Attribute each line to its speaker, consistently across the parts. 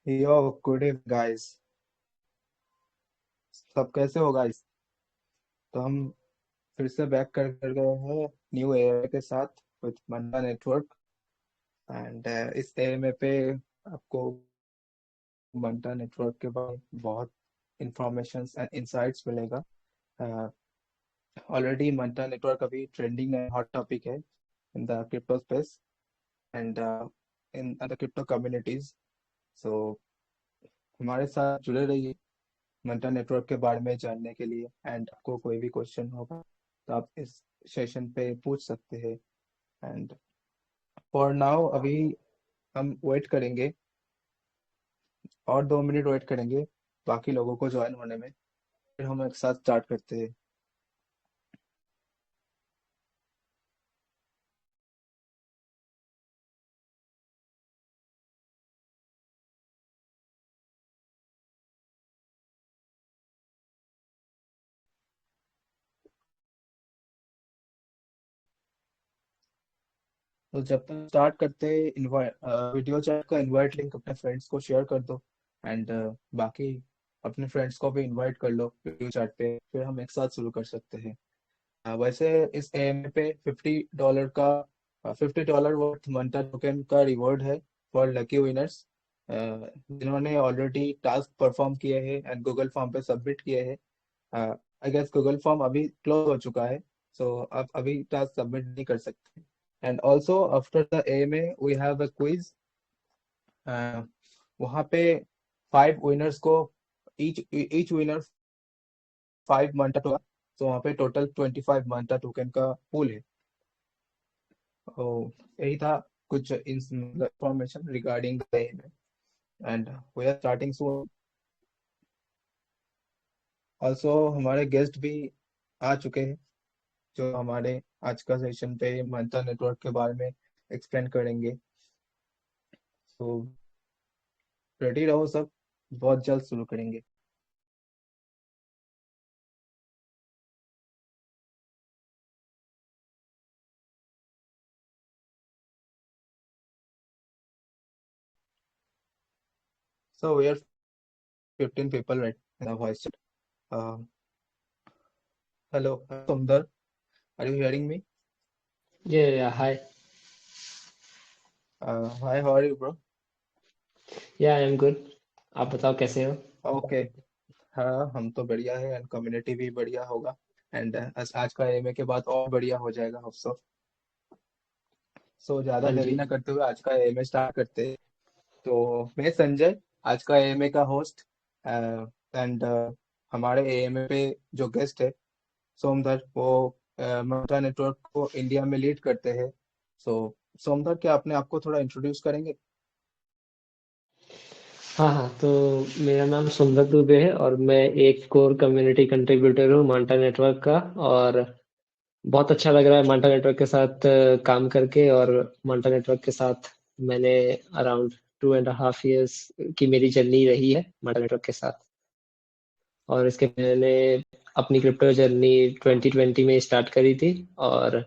Speaker 1: यो good evening guys. सब कैसे हो गाइस? तो हम फिर से बैक कर गए हैं न्यू एआई के साथ विद मंडा नेटवर्क। एंड इस एआई पे आपको मंडा नेटवर्क के बारे में बहुत इंफॉर्मेशन एंड इंसाइट्स मिलेगा। ऑलरेडी मंडा नेटवर्क अभी ट्रेंडिंग है, हॉट टॉपिक है in the crypto space and in the crypto communities. So हमारे साथ जुड़े रहिए मंत्रा नेटवर्क के बारे में जानने के लिए। एंड आपको कोई भी क्वेश्चन होगा तो आप इस सेशन पे पूछ सकते हैं। एंड फॉर नाउ अभी हम वेट करेंगे, और 2 मिनट वेट करेंगे बाकी लोगों को ज्वाइन होने में, फिर हम एक साथ स्टार्ट करते हैं। तो जब तक स्टार्ट करते हैं, इनवाइट वीडियो चैट का इनवाइट लिंक अपने फ्रेंड्स को शेयर कर दो। एंड बाकी अपने फ्रेंड्स को भी इनवाइट कर लो वीडियो चैट पे, फिर हम एक साथ शुरू कर सकते हैं। वैसे इस एएमए पे $50 वर्थ मंथा टोकन का रिवॉर्ड है फॉर लकी विनर्स जिन्होंने ऑलरेडी टास्क परफॉर्म किए हैं एंड गूगल फॉर्म पे सबमिट किए हैं। आई गेस गूगल फॉर्म अभी क्लोज हो चुका है, सो आप अभी टास्क सबमिट नहीं कर सकते। And also after the AMA we have a quiz. वहाँ पे 5 विनर्स को, each each winner 5 Manta token. तो वहाँ पे टोटल 25 मंटा टोकन का पूल है। तो यही था कुछ information regarding the end we are starting soon. Also हमारे गेस्ट भी आ चुके हैं जो हमारे आज का सेशन पे मंत्रा नेटवर्क के बारे में एक्सप्लेन करेंगे। तो रेडी रहो सब, बहुत जल्द शुरू करेंगे। So we are 15 people right in the voice chat. Hello, Sundar, are you hearing me?
Speaker 2: Yeah, hi.
Speaker 1: Hi, how are you, bro?
Speaker 2: Yeah, I am good. आप बताओ कैसे हो?
Speaker 1: ओके। हाँ, हम तो बढ़िया है एंड कम्युनिटी भी बढ़िया होगा। एंड आज का एमए के बाद और बढ़िया हो जाएगा होप सो। सो ज्यादा
Speaker 2: हाँ
Speaker 1: देरी
Speaker 2: जी।
Speaker 1: ना करते हुए आज का एमए स्टार्ट करते हैं। तो मैं संजय, आज का एएमए का होस्ट। एंड हमारे एएमए पे जो गेस्ट है सोमधर, वो मंत्रा नेटवर्क को इंडिया में लीड करते हैं। सो सोमधर, क्या अपने आप को थोड़ा इंट्रोड्यूस करेंगे?
Speaker 2: हाँ हाँ, तो मेरा नाम सुंदर दुबे है और मैं एक कोर कम्युनिटी कंट्रीब्यूटर हूँ मांटा नेटवर्क का। और बहुत अच्छा लग रहा है मांटा नेटवर्क के साथ काम करके। और मांटा नेटवर्क के साथ मैंने अराउंड 2.5 years की मेरी जर्नी रही है मांटा नेटवर्क के साथ। और इसके मैंने अपनी क्रिप्टो जर्नी 2020 में स्टार्ट करी थी। और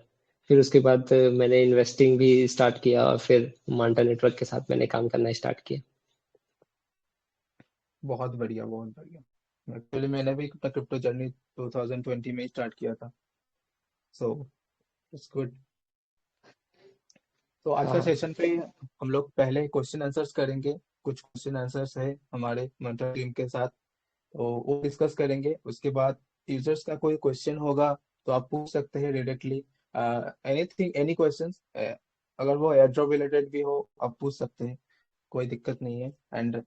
Speaker 2: फिर उसके बाद मैंने इन्वेस्टिंग भी स्टार्ट किया और फिर मांटा नेटवर्क के साथ मैंने काम करना स्टार्ट किया।
Speaker 1: बहुत बढ़िया, बहुत बढ़िया। एक्चुअली मैंने भी अपना क्रिप्टो जर्नी 2020 में स्टार्ट किया था। So it's good. तो आज
Speaker 2: हाँ
Speaker 1: का
Speaker 2: हाँ।
Speaker 1: सेशन पे हम लोग पहले क्वेश्चन आंसर्स करेंगे। कुछ क्वेश्चन आंसर्स है हमारे मंत्र टीम के साथ, तो वो डिस्कस करेंगे। उसके बाद यूजर्स का कोई क्वेश्चन होगा तो आप पूछ सकते हैं डायरेक्टली, एनीथिंग, एनी क्वेश्चंस। अगर वो एयर ड्रॉप रिलेटेड भी हो आप पूछ सकते हैं, कोई दिक्कत नहीं है। एंड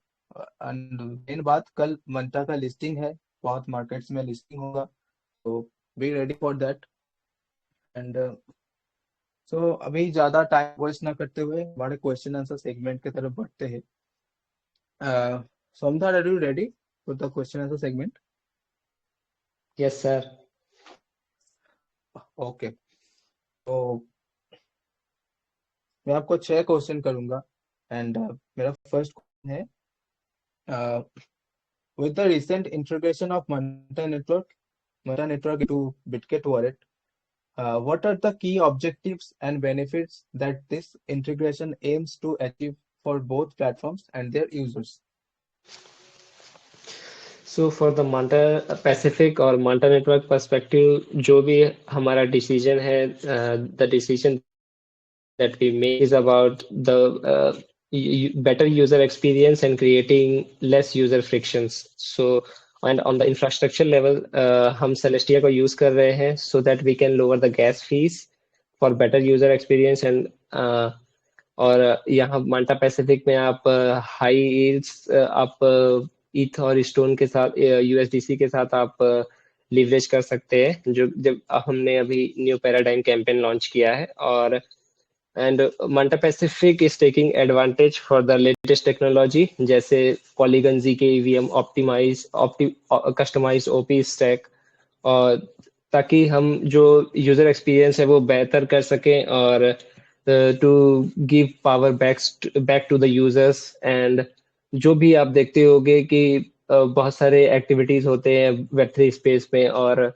Speaker 1: मेन बात, कल मंत्रा का लिस्टिंग है, बहुत मार्केट्स में लिस्टिंग होगा, तो be ready for that. And so अभी ज्यादा टाइम वेस्ट ना करते हुए हमारे क्वेश्चन आंसर सेगमेंट की तरफ बढ़ते हैं। Somnath, are you ready for the question answer segment?
Speaker 2: Yes sir.
Speaker 1: Okay. तो मैं आपको 6 क्वेश्चन करूंगा। एंड मेरा फर्स्ट क्वेश्चन है, with the recent integration of Manta network to Bitget wallet, what are the key objectives and benefits that this integration aims to achieve for both platforms and their users?
Speaker 2: So for the Manta Pacific और माल्टा network perspective, जो भी हमारा decision है, the decision that we make is about the better user experience and creating less user frictions. So, and on the infrastructure level, हम Celestia को use कर रहे हैं so that we can lower the gas fees for better user experience and और यहाँ माल्टा Pacific में आप high yields आप ईथ और स्टोन के साथ यूएसडीसी के साथ आप लीवरेज कर सकते हैं, जो जब हमने अभी न्यू पैराडाइम कैंपेन लॉन्च किया है। और and Manta Pacific is taking advantage for the latest technology जैसे Polygon ZK EVM customized OP stack, और ताकि हम जो यूजर एक्सपीरियंस है वो बेहतर कर सकें और to give power back to the users. And जो भी आप देखते होंगे कि बहुत सारे एक्टिविटीज होते हैं वेब3 स्पेस में और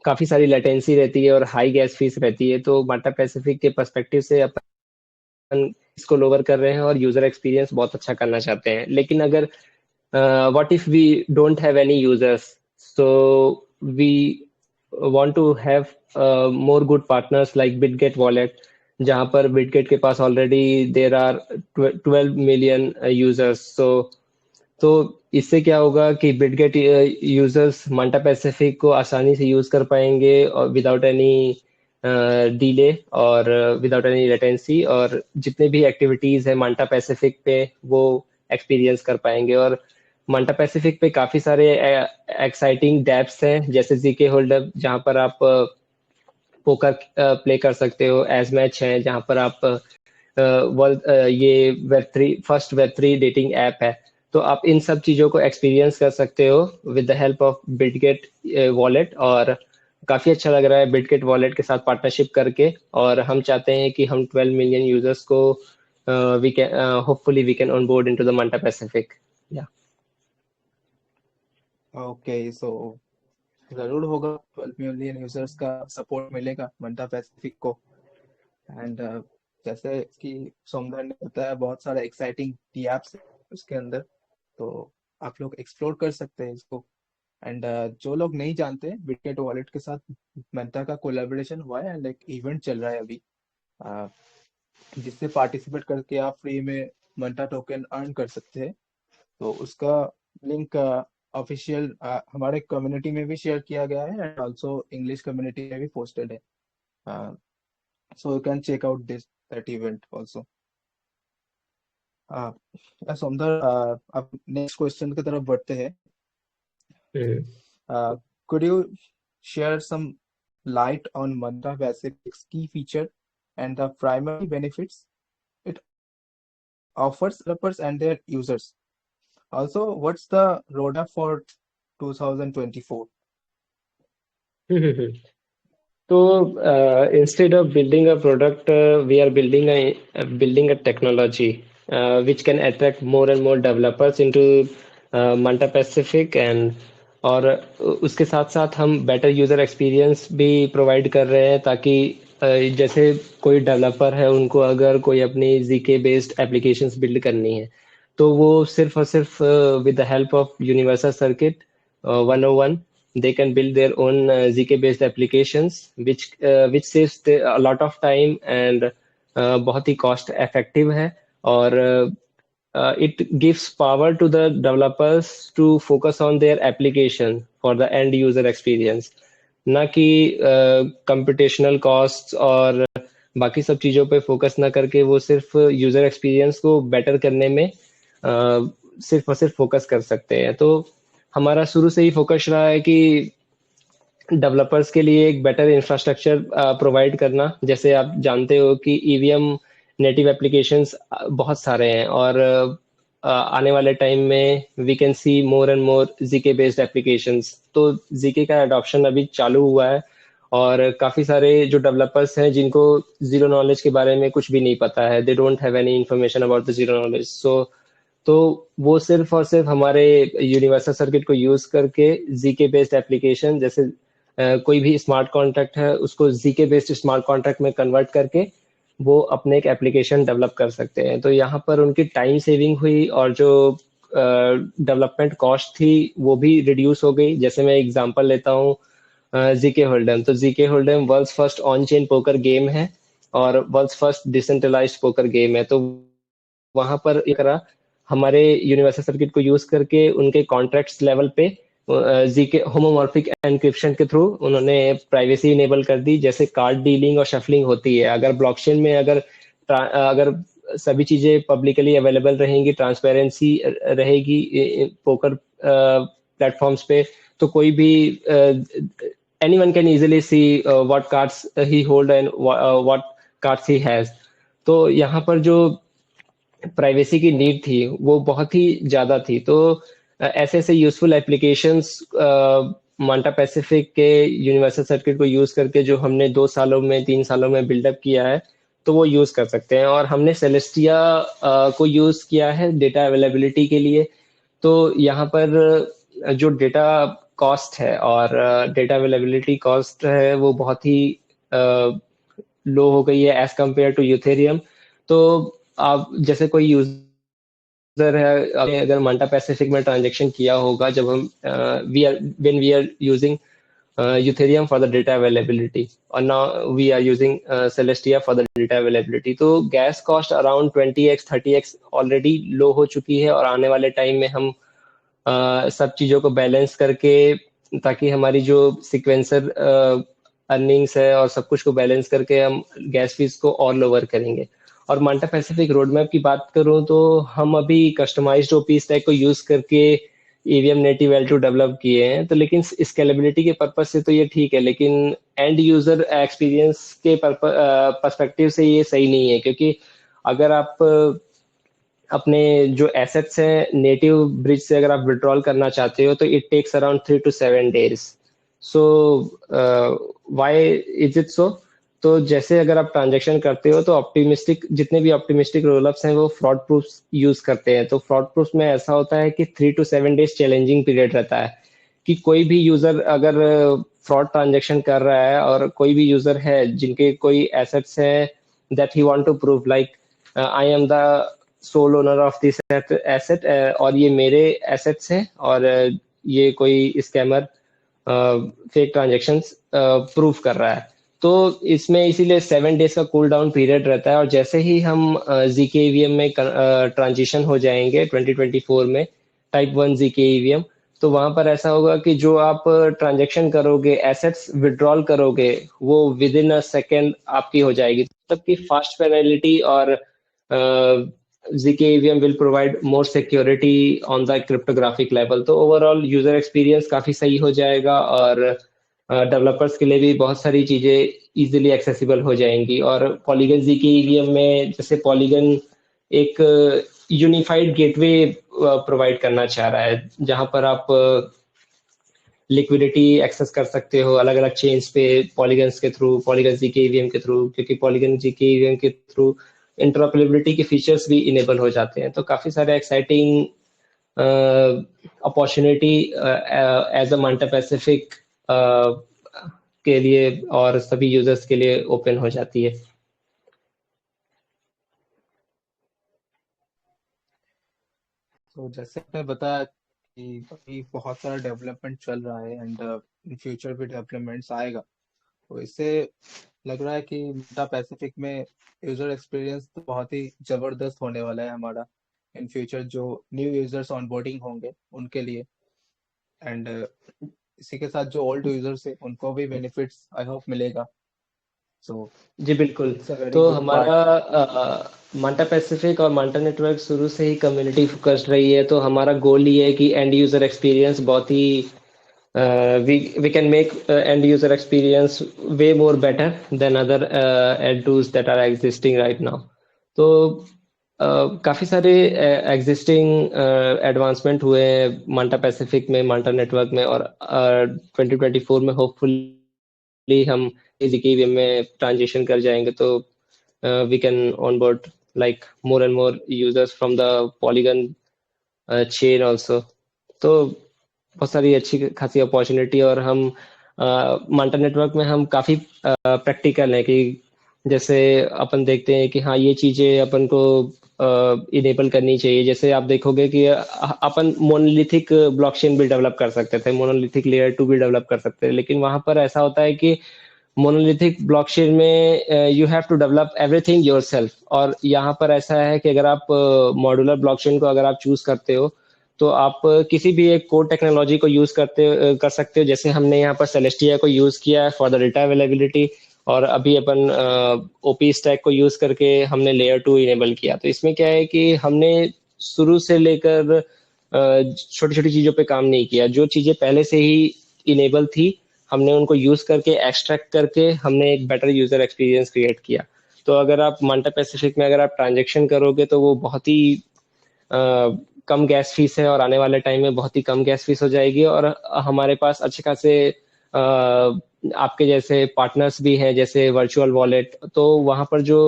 Speaker 2: काफी सारी लेटेंसी रहती है और हाई गैस फीस रहती है, तो माल्टा पैसिफिक के पर्सपेक्टिव से अपन इसको लोअर कर रहे हैं और यूजर एक्सपीरियंस बहुत अच्छा करना चाहते हैं। लेकिन अगर what if we don't have any users, so we want to have more good partners like Bitget wallet, जहां पर बिटगेट के पास already there are 12 million users. तो इससे क्या होगा कि बिटगेट यूजर्स माल्टा पैसिफिक को आसानी से यूज कर पाएंगे और विदाउट एनी डिले और विदाउट एनी लेटेंसी, और जितने भी एक्टिविटीज है माल्टा पैसिफिक पे वो एक्सपीरियंस कर पाएंगे। और माल्टा पैसिफिक पे काफी सारे एक्साइटिंग डैप्स हैं जैसे जीके होल्डअप, जहां पर आप पोकर प्ले कर सकते हो, एज मैच है जहां पर आप वर्ल्ड ये Web3 first Web3 dating app है, तो आप इन सब चीजों को एक्सपीरियंस कर सकते हो with the help of Bitget wallet. और काफी अच्छा लग रहा है बिटगेट वॉलेट के साथ पार्टनरशिप करके, और हम चाहते हैं कि हम 12 मिलियन यूजर्स को we can hopefully we can on board into the Manta Pacific. या
Speaker 1: ओके, सो जरूर होगा, 12 मिलियन यूजर्स का सपोर्ट मिलेगा माल्टा पैसिफिक को। एंड जैसे कि सौंदर्य ने बताया, बहुत सारे एक्साइटिंग टी एप्स उसके अंदर, तो आप लोग एक्सप्लोर कर सकते हैं इसको। एंड जो लोग नहीं जानते, बिटगेट वॉलेट के साथ मंता का कोलैबोरेशन हुआ है एंड एक इवेंट चल रहा है अभी, uh, जिससे पार्टिसिपेट करके आप फ्री में मंता टोकन अर्न कर सकते हैं। तो उसका लिंक ऑफिशियल हमारे कम्युनिटी में भी शेयर किया गया है एंड ऑल्सो इंग्लिश कम्युनिटी में भी पोस्टेड है, so you can check out this that event also. So then, अब नेक्स्ट क्वेश्चन की तरफ बढ़ते हैं। Could you share some light on Manta Basic's key feature and the primary benefits it offers developers and their users? Also, what's the roadmap for 2024?
Speaker 2: So instead of building a product, we are building a technology which can attract more and more developers into Manta Pacific, and और उसके साथ साथ हम better user experience भी provide कर रहे हैं, ताकि जैसे कोई डेवलपर है, उनको अगर कोई अपनी जीके बेस्ड एप्लीकेशंस बिल्ड करनी है, तो वो सिर्फ और सिर्फ with the help of universal circuit 101 they can build their own zk based applications which saves a lot of time and बहुत ही cost effective है, और it gives power to the developers to focus on their application for the end user experience, ना कि computational costs और बाकी सब चीजों पे फोकस ना करके वो सिर्फ यूजर एक्सपीरियंस को बेटर करने में सिर्फ और सिर्फ फोकस कर सकते हैं। तो हमारा शुरू से ही फोकस रहा है कि डेवलपर्स के लिए एक बेटर इंफ्रास्ट्रक्चर प्रोवाइड करना। जैसे आप जानते हो कि ईवीएम नेटिव एप्लीकेशंस बहुत सारे हैं, और आने वाले टाइम में we can see more and more ZK based applications. तो जीके का अडॉप्शन अभी चालू हुआ है, और काफी सारे जो डेवलपर्स हैं जिनको जीरो नॉलेज के बारे में कुछ भी नहीं पता है, they don't have any information about the zero knowledge, so तो वो सिर्फ और सिर्फ हमारे यूनिवर्सल सर्किट को यूज करके जीके बेस्ड एप्लीकेशन, जैसे कोई भी स्मार्ट कॉन्ट्रैक्ट है उसको जीके बेस्ड स्मार्ट कॉन्ट्रैक्ट में कन्वर्ट करके वो अपने एक एप्लीकेशन डेवलप कर सकते हैं। तो यहाँ पर उनकी टाइम सेविंग हुई, और जो डेवलपमेंट कॉस्ट थी वो भी रिड्यूस हो गई। जैसे मैं एग्जांपल लेता हूँ जीके होल्डम, तो ZK Hold'em world's first on chain poker game है और world's first decentralised poker game है। तो वहां पर एक तरह हमारे यूनिवर्सल सर्किट को यूज करके उनके कॉन्ट्रैक्ट्स लेवल पे जीके होमोमॉर्फिक एनक्रिप्शन के थ्रू उन्होंने प्राइवेसी इनेबल कर दी। जैसे कार्ड डीलिंग और शफलिंग होती है, अगर ब्लॉकचेन में अगर सभी चीजें पब्लिकली अवेलेबल रहेंगी, ट्रांसपेरेंसी रहेगी पोकर प्लेटफॉर्म्स पे, तो कोई भी anyone can easily see what cards he hold and what cards he has। तो यहाँ पर जो प्राइवेसी की नीड थी वो बहुत ही ज्यादा थी। तो ऐसे ऐसे यूजफुल एप्लीकेशंस मांटा पैसिफिक के यूनिवर्सल सर्किट को यूज करके जो हमने 2 सालों में 3 सालों में बिल्डअप किया है, तो वो यूज कर सकते हैं। और हमने सेलेस्टिया को यूज किया है डेटा अवेलेबिलिटी के लिए। तो यहाँ पर जो डेटा कॉस्ट है और डेटा अवेलेबिलिटी कॉस्ट है वो बहुत ही लो हो गई है एज कम्पेयर टू यूथेरियम। तो आप जैसे कोई यूजर है, अगर मांटा पैसिफिक में ट्रांजेक्शन किया होगा, जब हम when we are using Ethereum for the data availability और now we are using Celestia for the data availability, तो gas cost around 20x 30x already low हो चुकी है। और आने वाले टाइम में हम सब चीजों को बैलेंस करके, ताकि हमारी जो सिक्वेंसर अर्निंग्स है और सब कुछ को बैलेंस करके हम गैस फीस को और लोअर करेंगे। और मांटा पैसिफिक रोड मैप की बात करूं तो हम अभी कस्टमाइज्ड ओपी स्टैक को यूज करके ईवीएम नेटिव L2 डेवलप किए हैं। तो लेकिन स्केलेबिलिटी के पर्पज से तो ये ठीक है, लेकिन एंड यूजर एक्सपीरियंस के पर्सपेक्टिव से ये सही नहीं है, क्योंकि अगर आप अपने जो एसेट्स हैं नेटिव ब्रिज से अगर आप विड्रॉल करना चाहते हो तो it takes around 3 to 7 days। So why is it so? तो जैसे अगर आप ट्रांजेक्शन करते हो तो ऑप्टिमिस्टिक जितने भी ऑप्टिमिस्टिक रोलअप्स हैं वो फ्रॉड प्रूफ्स यूज करते हैं। तो फ्रॉड प्रूफ्स में ऐसा होता है कि 3 to 7 days चैलेंजिंग पीरियड रहता है कि कोई भी यूजर अगर फ्रॉड ट्रांजेक्शन कर रहा है और कोई भी यूजर है जिनके कोई एसेट्स हैं that he want to prove, like I am the sole owner of this asset और ये मेरे एसेट्स हैं और ये कोई स्कैमर फेक ट्रांजेक्शंस प्रूव कर रहा है, तो इसमें इसीलिए 7 days का कूल डाउन पीरियड रहता है। और जैसे ही हम जीके ईवीएम में ट्रांजिशन हो जाएंगे 2024 में टाइप 1 जीके ईवीएम, तो वहां पर ऐसा होगा कि जो आप ट्रांजेक्शन करोगे, एसेट्स विड्रॉल करोगे, वो विद इन अ सेकेंड आपकी हो जाएगी। तब की फास्ट पेनल्टी और ZK EVM will provide more security on the cryptographic level। तो ओवरऑल यूजर एक्सपीरियंस काफी सही हो जाएगा और डेवलपर्स के लिए भी बहुत सारी चीजें इजीली एक्सेसिबल हो जाएंगी। और पॉलीगन ZK EVM में जैसे पॉलीगन एक यूनिफाइड गेटवे प्रोवाइड करना चाह रहा है, जहां पर आप लिक्विडिटी एक्सेस कर सकते हो अलग अलग चेन्स पे पॉलीगन्स के थ्रू, पॉलीगन ZK EVM के थ्रू, क्योंकि पॉलीगन ZK EVM के थ्रू इंटरऑपरेबिलिटी के फीचर्स भी इनेबल हो जाते हैं। तो काफी सारे exciting opportunity as a Manta Pacific के लिए और सभी यूजर्स के लिए ओपन हो जाती है।
Speaker 1: तो जैसे आपने बताया कि अभी बहुत सारा डेवलपमेंट चल रहा है एंड इन फ्यूचर भी डेवलपमेंट्स आएगा, तो इससे लग रहा है कि मेटा पैसिफिक में यूजर एक्सपीरियंस तो बहुत ही जबरदस्त होने वाला है हमारा इन फ्यूचर, जो न्यू यूजर्स ऑनबोर्डिंग होंगे उनके लिए। एंड इसी के साथ जो ओल्ड यूजर्स है उनको भी बेनिफिट्स आई होप मिलेगा। सो
Speaker 2: जी बिल्कुल।
Speaker 1: इट्स अ वेरी
Speaker 2: तो
Speaker 1: गुड
Speaker 2: हमारा
Speaker 1: पार्ट।
Speaker 2: मांटा पैसिफिक और मांटा नेटवर्क शुरू से ही कम्युनिटी फोकस्ड रही है। तो हमारा गोल ये है कि एंड यूजर एक्सपीरियंस बहुत ही we can make end user experience way more better than other ad tools that are existing right now। तो काफी सारे एग्जिस्टिंग एडवांसमेंट हुए हैं मांटा पैसिफिक में, मांटा नेटवर्क में, और 2024 में होपफुली हम ZK में ट्रांजिशन कर जाएंगे, तो we can onboard like more and more users from the Polygon chain also। तो बहुत सारी अच्छी खासी अपॉर्चुनिटी। और हम मांटा नेटवर्क में हम काफी प्रैक्टिकल है कि जैसे अपन देखते हैं कि हाँ ये चीजें अपन को इनेबल करनी चाहिए। जैसे आप देखोगे कि अपन मोनोलिथिक ब्लॉकचेन भी डेवलप कर सकते थे, मोनोलिथिक लेयर 2 भी डेवलप कर सकते हैं, लेकिन वहां पर ऐसा होता है कि मोनोलिथिक ब्लॉकचेन में you have to develop everything yourself, और यहाँ पर ऐसा है कि अगर आप मॉड्यूलर ब्लॉकचेन को अगर आप चूज करते हो तो आप किसी भी एक कोर टेक्नोलॉजी को यूज कर सकते हो। जैसे हमने यहाँ पर सेलेस्टिया को यूज किया है फॉर द डेटा अवेलेबिलिटी, और अभी अपन ओपी स्टैक को यूज करके हमने लेयर 2 इनेबल किया। तो इसमें क्या है कि हमने शुरू से लेकर छोटी छोटी चीजों पे काम नहीं किया, जो चीजें पहले से ही इनेबल थी हमने उनको यूज करके एक्सट्रैक्ट करके हमने एक बेटर यूजर एक्सपीरियंस क्रिएट किया। तो अगर आप मांटा पैसिफिक में अगर आप ट्रांजेक्शन करोगे तो वो बहुत ही अ, कम गैस फीस है, और आने वाले टाइम में बहुत ही कम गैस फीस हो जाएगी, और हमारे पास अच्छे खासे आपके जैसे पार्टनर्स भी हैं जैसे वर्चुअल वॉलेट। तो वहां पर जो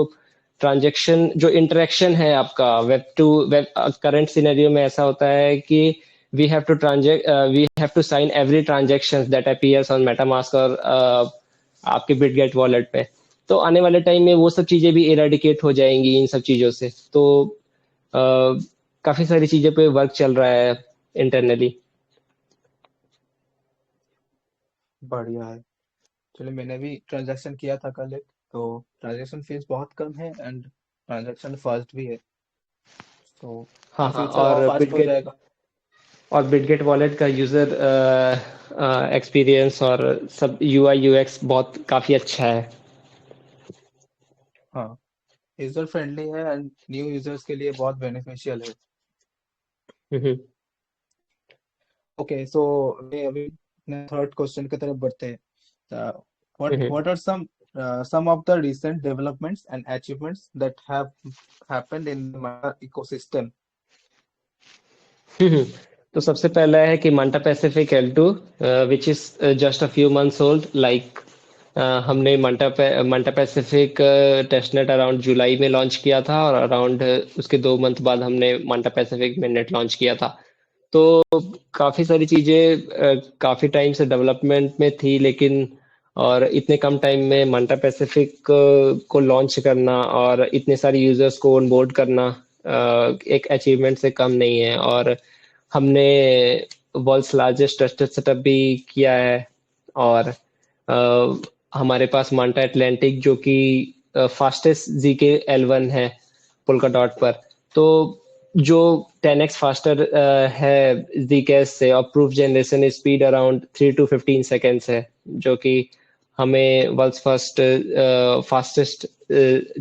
Speaker 2: ट्रांजेक्शन जो इंटरेक्शन है आपका web to web, current scenario में ऐसा होता है कि we have to sign every transaction that appears on MetaMask और आपके बिटगेट वॉलेट पे। तो आने वाले टाइम में वो सब चीजें भी इरेडिकेट हो जाएंगी इन सब चीजों से। तो काफी सारी चीजों पे वर्क चल रहा है इंटरनली।
Speaker 1: बढ़िया है। चलो, मैंने भी ट्रांजैक्शन किया था कल एक, तो ट्रांजैक्शन फीस बहुत कम है एंड ट्रांजैक्शन फास्ट भी है, तो
Speaker 2: हाँ
Speaker 1: इन
Speaker 2: हाँ,
Speaker 1: फ्यूचर और फास्ट हो जाएगा।
Speaker 2: और बिटगेट वॉलेट का यूजर एक्सपीरियंस और सब यूआई यूएक्स बहुत काफी अच्छा है।
Speaker 1: हाँ, यूजर फ्रेंडली है एंड न्यू यूजर्स के लिए बहुत बेनिफिशियल है।
Speaker 2: हम्म
Speaker 1: ओके, सो मैं अभी अपने थर्ड क्वेश्चन की तरफ बढ़ते हैं।
Speaker 2: Hmm
Speaker 1: what are some of the recent developments and achievements that have happened in the Meta ecosystem?
Speaker 2: हम्म। तो सबसे पहला है कि Manta Pacific L2 which is just a few months old, like हमने मांटा पैसिफिक टेस्टनेट अराउंड जुलाई में launch किया था, और अराउंड उसके 2 मंथ बाद हमने मांटा पैसिफिक में नेट लॉन्च किया था। तो काफी सारी चीजें काफी टाइम से डेवलपमेंट में थी, लेकिन और इतने कम टाइम में मांटा पैसिफिक को लॉन्च करना और इतने सारे यूजर्स को ऑनबोर्ड करना एक अचीवमेंट से कम नहीं है। और हमने वर्ल्ड्स लार्जेस्ट ट्रस्टेड सेटअप भी किया है, और हमारे पास मांटा एटलांटिक जो कि फास्टेस्ट जीके L1 है पोल्का डॉट पर। तो जो 10x फास्टर है zcash से, और proof generation speed around 3 to 15 seconds है, जो कि हमें world's first fastest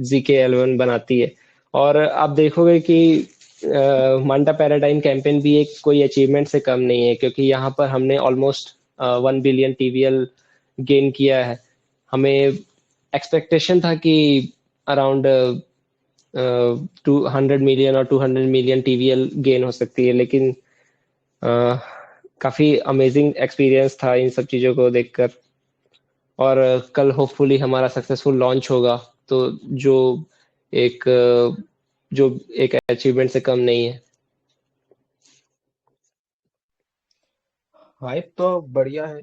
Speaker 2: zk L1 बनाती है। और आप देखोगे कि मांटा पैराडाइम कैंपेन भी एक कोई अचीवमेंट से कम नहीं है, क्योंकि यहाँ पर हमने ऑलमोस्ट 1 बिलियन TVL गेन किया है। हमें एक्सपेक्टेशन था कि अराउंड 200 मिलियन और 200 मिलियन TVL गेन हो सकती है, लेकिन अ, काफी अमेजिंग एक्सपीरियंस था इन सब चीजों को देखकर। और कल होपफुली हमारा सक्सेसफुल लॉन्च होगा, तो जो एक जो एक अचीवमेंट से कम नहीं है।
Speaker 1: हाइप तो बढ़िया है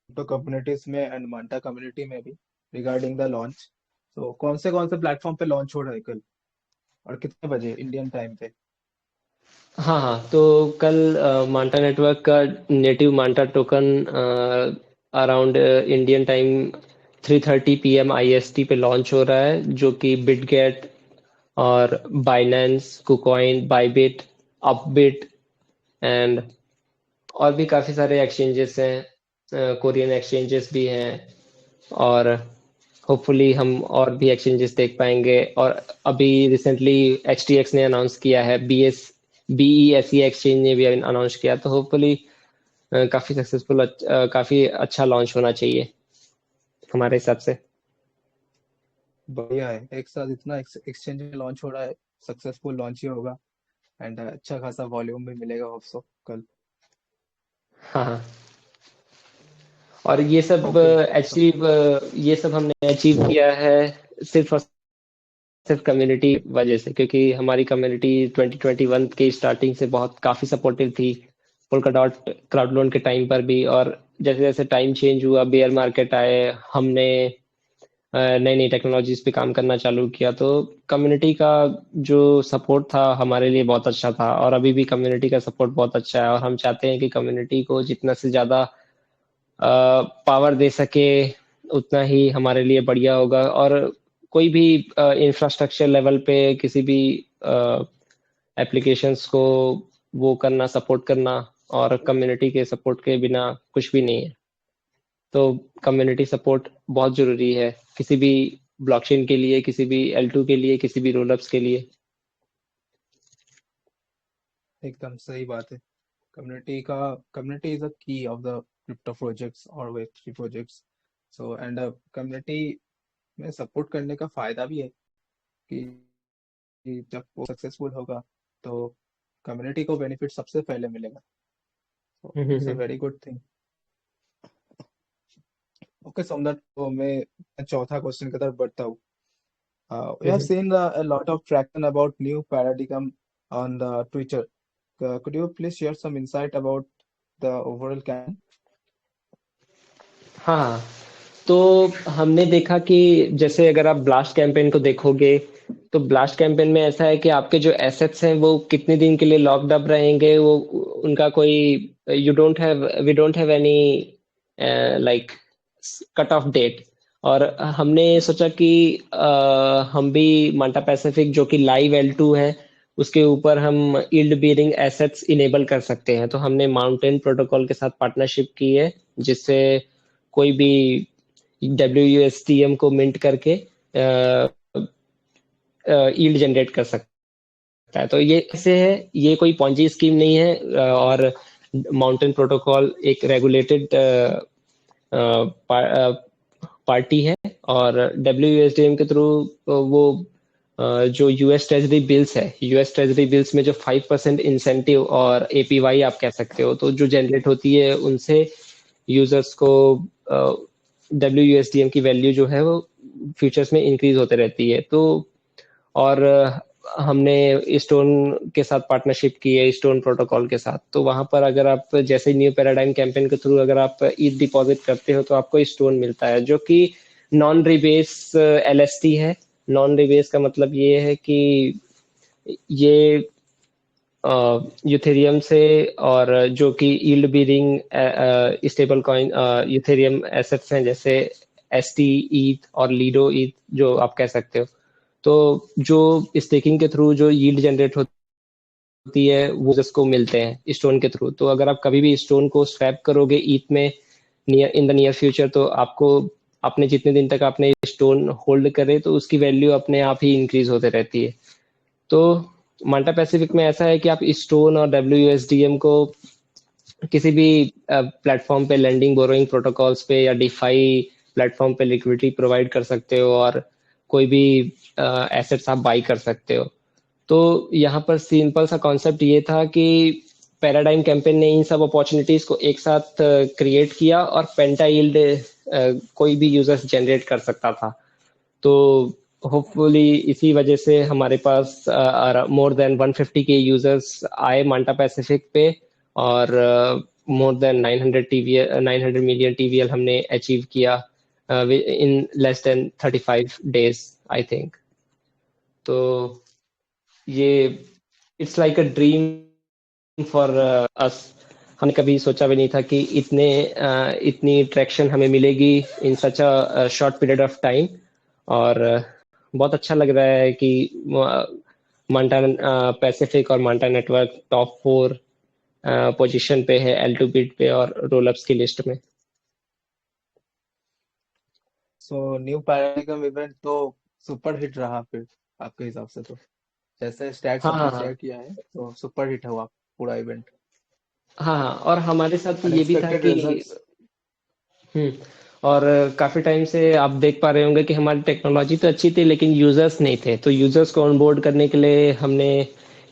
Speaker 1: तो कम्युनिटीज में एंड मांटा कम्युनिटी में भी रिगार्डिंग द लॉन्च। तो कौन से प्लेटफॉर्म पे लॉन्च हो रहा है कल, और कितने बजे इंडियन टाइम पे?
Speaker 2: हाँ हाँ, तो कल मांटा नेटवर्क का native Manta token around Indian time 3:30 PM IST पे लॉन्च हो रहा है, जो कि बिटगेट और Binance, KuCoin, Bybit, upbeat and और भी काफी सारे एक्सचेंजेस हैं, कोरियन एक्सचेंजेस भी हैं, और होपफुली हम और भी एक्सचेंजेस देख पाएंगे। और अभी रिसेंटली HTX ने अनाउंस किया है, BESE एक्सचेंज ने भी अनाउंस किया, तो होपफुली काफी सक्सेसफुल, काफी अच्छा लॉन्च होना चाहिए हमारे हिसाब से।
Speaker 1: बढ़िया है, एक साथ इतना एक्सचेंज में लॉन्च हो रहा है, सक्सेसफुल लॉन्च ही होगा एंड अच्छा खासा वॉल्यूम भी मिलेगा होप्सो कल।
Speaker 2: हाँ हाँ, और ये सब
Speaker 1: ओके, तो
Speaker 2: अचीव ये सब हमने अचीव किया है सिर्फ और सिर्फ कम्युनिटी वजह से, क्योंकि हमारी कम्युनिटी 2021 की स्टार्टिंग से बहुत काफी सपोर्टिव थी पोल्का डॉट क्राउड लोन के टाइम पर भी। और जैसे जैसे टाइम चेंज हुआ, बेयर मार्केट आए, हमने नई नई टेक्नोलॉजीज पे काम करना चालू किया। तो कम्युनिटी का जो सपोर्ट था हमारे लिए बहुत अच्छा था, और अभी भी कम्युनिटी का सपोर्ट बहुत अच्छा है, और हम चाहते हैं कि कम्युनिटी को जितना से ज़्यादा पावर दे सके उतना ही हमारे लिए बढ़िया होगा। और कोई भी इंफ्रास्ट्रक्चर लेवल पे किसी भी एप्लीकेशंस को वो करना, सपोर्ट करना, और कम्युनिटी के सपोर्ट के बिना कुछ भी नहीं है। तो कम्युनिटी सपोर्ट बहुत जरूरी है किसी भी ब्लॉकचेन के लिए, किसी भी L2 के लिए, किसी भी रोलअप्स के लिए।
Speaker 1: एकदम सही बात है। कम्युनिटी इज अ की ऑफ द क्रिप्टो प्रोजेक्ट्स और Web3 projects. So and community में सपोर्ट करने का फायदा भी है कि जब वो सक्सेसफुल होगा तो कम्युनिटी को बेनिफिट सबसे पहले मिलेगा। तो
Speaker 2: hmm,
Speaker 1: it's a very good thing. Okay Somnath, तो मैं चौथा क्वेश्चन की तरफ बढ़ता हूँ। We have
Speaker 2: hmm.
Speaker 1: seen a lot of traction about new paradigm on the Twitter. Could you please share some insight about the overall campaign?
Speaker 2: हाँ हाँ। तो हमने देखा कि जैसे अगर आप ब्लास्ट कैंपेन को देखोगे, तो ब्लास्ट कैंपेन में ऐसा है कि आपके जो एसेट्स हैं वो कितने दिन के लिए लॉक्ड अप रहेंगे, वो उनका कोई you don't have we don't have any like cut off date. और हमने सोचा कि हम भी मांटा पैसिफिक जो कि लाइव L2 है उसके ऊपर हम यील्ड बेयरिंग एसेट्स इनेबल कर सकते हैं। तो हमने माउंटेन प्रोटोकॉल के साथ पार्टनरशिप की है, जिससे कोई भी WUSDM को मिंट करके यील्ड जनरेट कर सकता है। तो ये ऐसे है, ये कोई पॉन्जी स्कीम नहीं है। और माउंटेन प्रोटोकॉल एक रेगुलेटेड पार्टी है, और WUSDM के थ्रू वो जो यूएस ट्रेजरी बिल्स है, यूएस ट्रेजरी बिल्स में जो 5% इंसेंटिव और APY आप कह सकते हो, तो जो जनरेट होती है उनसे यूजर्स को WUSDM की वैल्यू जो है वो फ्यूचर्स में इंक्रीज होते रहती है। तो और हमने स्टोन के साथ पार्टनरशिप की है, स्टोन प्रोटोकॉल के साथ। तो वहां पर अगर आप जैसे न्यू पैराडाइम कैंपेन के थ्रू अगर आप ईथ डिपॉजिट करते हो तो आपको स्टोन मिलता है, जो कि नॉन रिबेस LST है। नॉन रिबेस का मतलब ये है कि ये यूथेरियम से, और जो कि yield bearing stable coin Ethereum assets हैं, जैसे ST ईथ और लीडो ईथ जो आप कह सकते हो। तो जो स्टेकिंग के थ्रू जो यील्ड जनरेट होती है वो जिसको मिलते हैं स्टोन के थ्रू। तो अगर आप कभी भी स्टोन को स्वैप करोगे ईथ में near in the near future, तो आपको अपने जितने दिन तक आपने स्टोन होल्ड करे तो उसकी वैल्यू अपने आप ही इंक्रीज होते रहती है। तो माल्टा पैसिफिक में ऐसा है कि आप स्टोन और WUSDM को किसी भी प्लेटफॉर्म पे, लेंडिंग बोरोइंग प्रोटोकॉल्स पे या डिफाई प्लेटफॉर्म पे लिक्विडिटी प्रोवाइड कर सकते हो, और कोई भी एसेट्स आप बाई कर सकते हो। तो यहाँ पर सिंपल सा कॉन्सेप्ट ये था कि पैराडाइम कैंपेन ने इन सब अपॉर्चुनिटीज को एक साथ क्रिएट किया, और पेंटा यील्ड कोई भी यूजर्स जनरेट कर सकता था। तो होपफुली इसी वजह से हमारे पास मोर देन 150 के यूजर्स आए मांटा पैसिफिक पे, और more than 900 TVL 900 million TVL हमने अचीव किया in less than 35 days I think. तो ये it's like a dream for us. हमने कभी सोचा भी नहीं था कि इतनी ट्रैक्शन हमें मिलेगी in such a short period of time. और बहुत अच्छा लग रहा है कि मांटा पैसिफिक और मांटा नेटवर्क टॉप 4 पोजीशन पे है L2 बिट पे और रोलअप्स की लिस्ट में।
Speaker 1: सो न्यू पैराडिगम इवेंट तो सुपर हिट रहा फिर आपके हिसाब से तो, जैसे स्टैट्स
Speaker 2: हाँ हाँ
Speaker 1: आपने शेयर
Speaker 2: हाँ।
Speaker 1: किया है तो सुपर हिट हुआ पूरा इवेंट।
Speaker 2: हाँ हाँ, और हमारे साथ ये भी था
Speaker 1: अनएक्सपेक्टेड
Speaker 2: कि
Speaker 1: रिजल्ट्स।
Speaker 2: हम्म, और काफी टाइम से आप देख पा रहे होंगे कि हमारी टेक्नोलॉजी तो अच्छी थी लेकिन यूजर्स नहीं थे। तो यूजर्स को ऑनबोर्ड करने के लिए हमने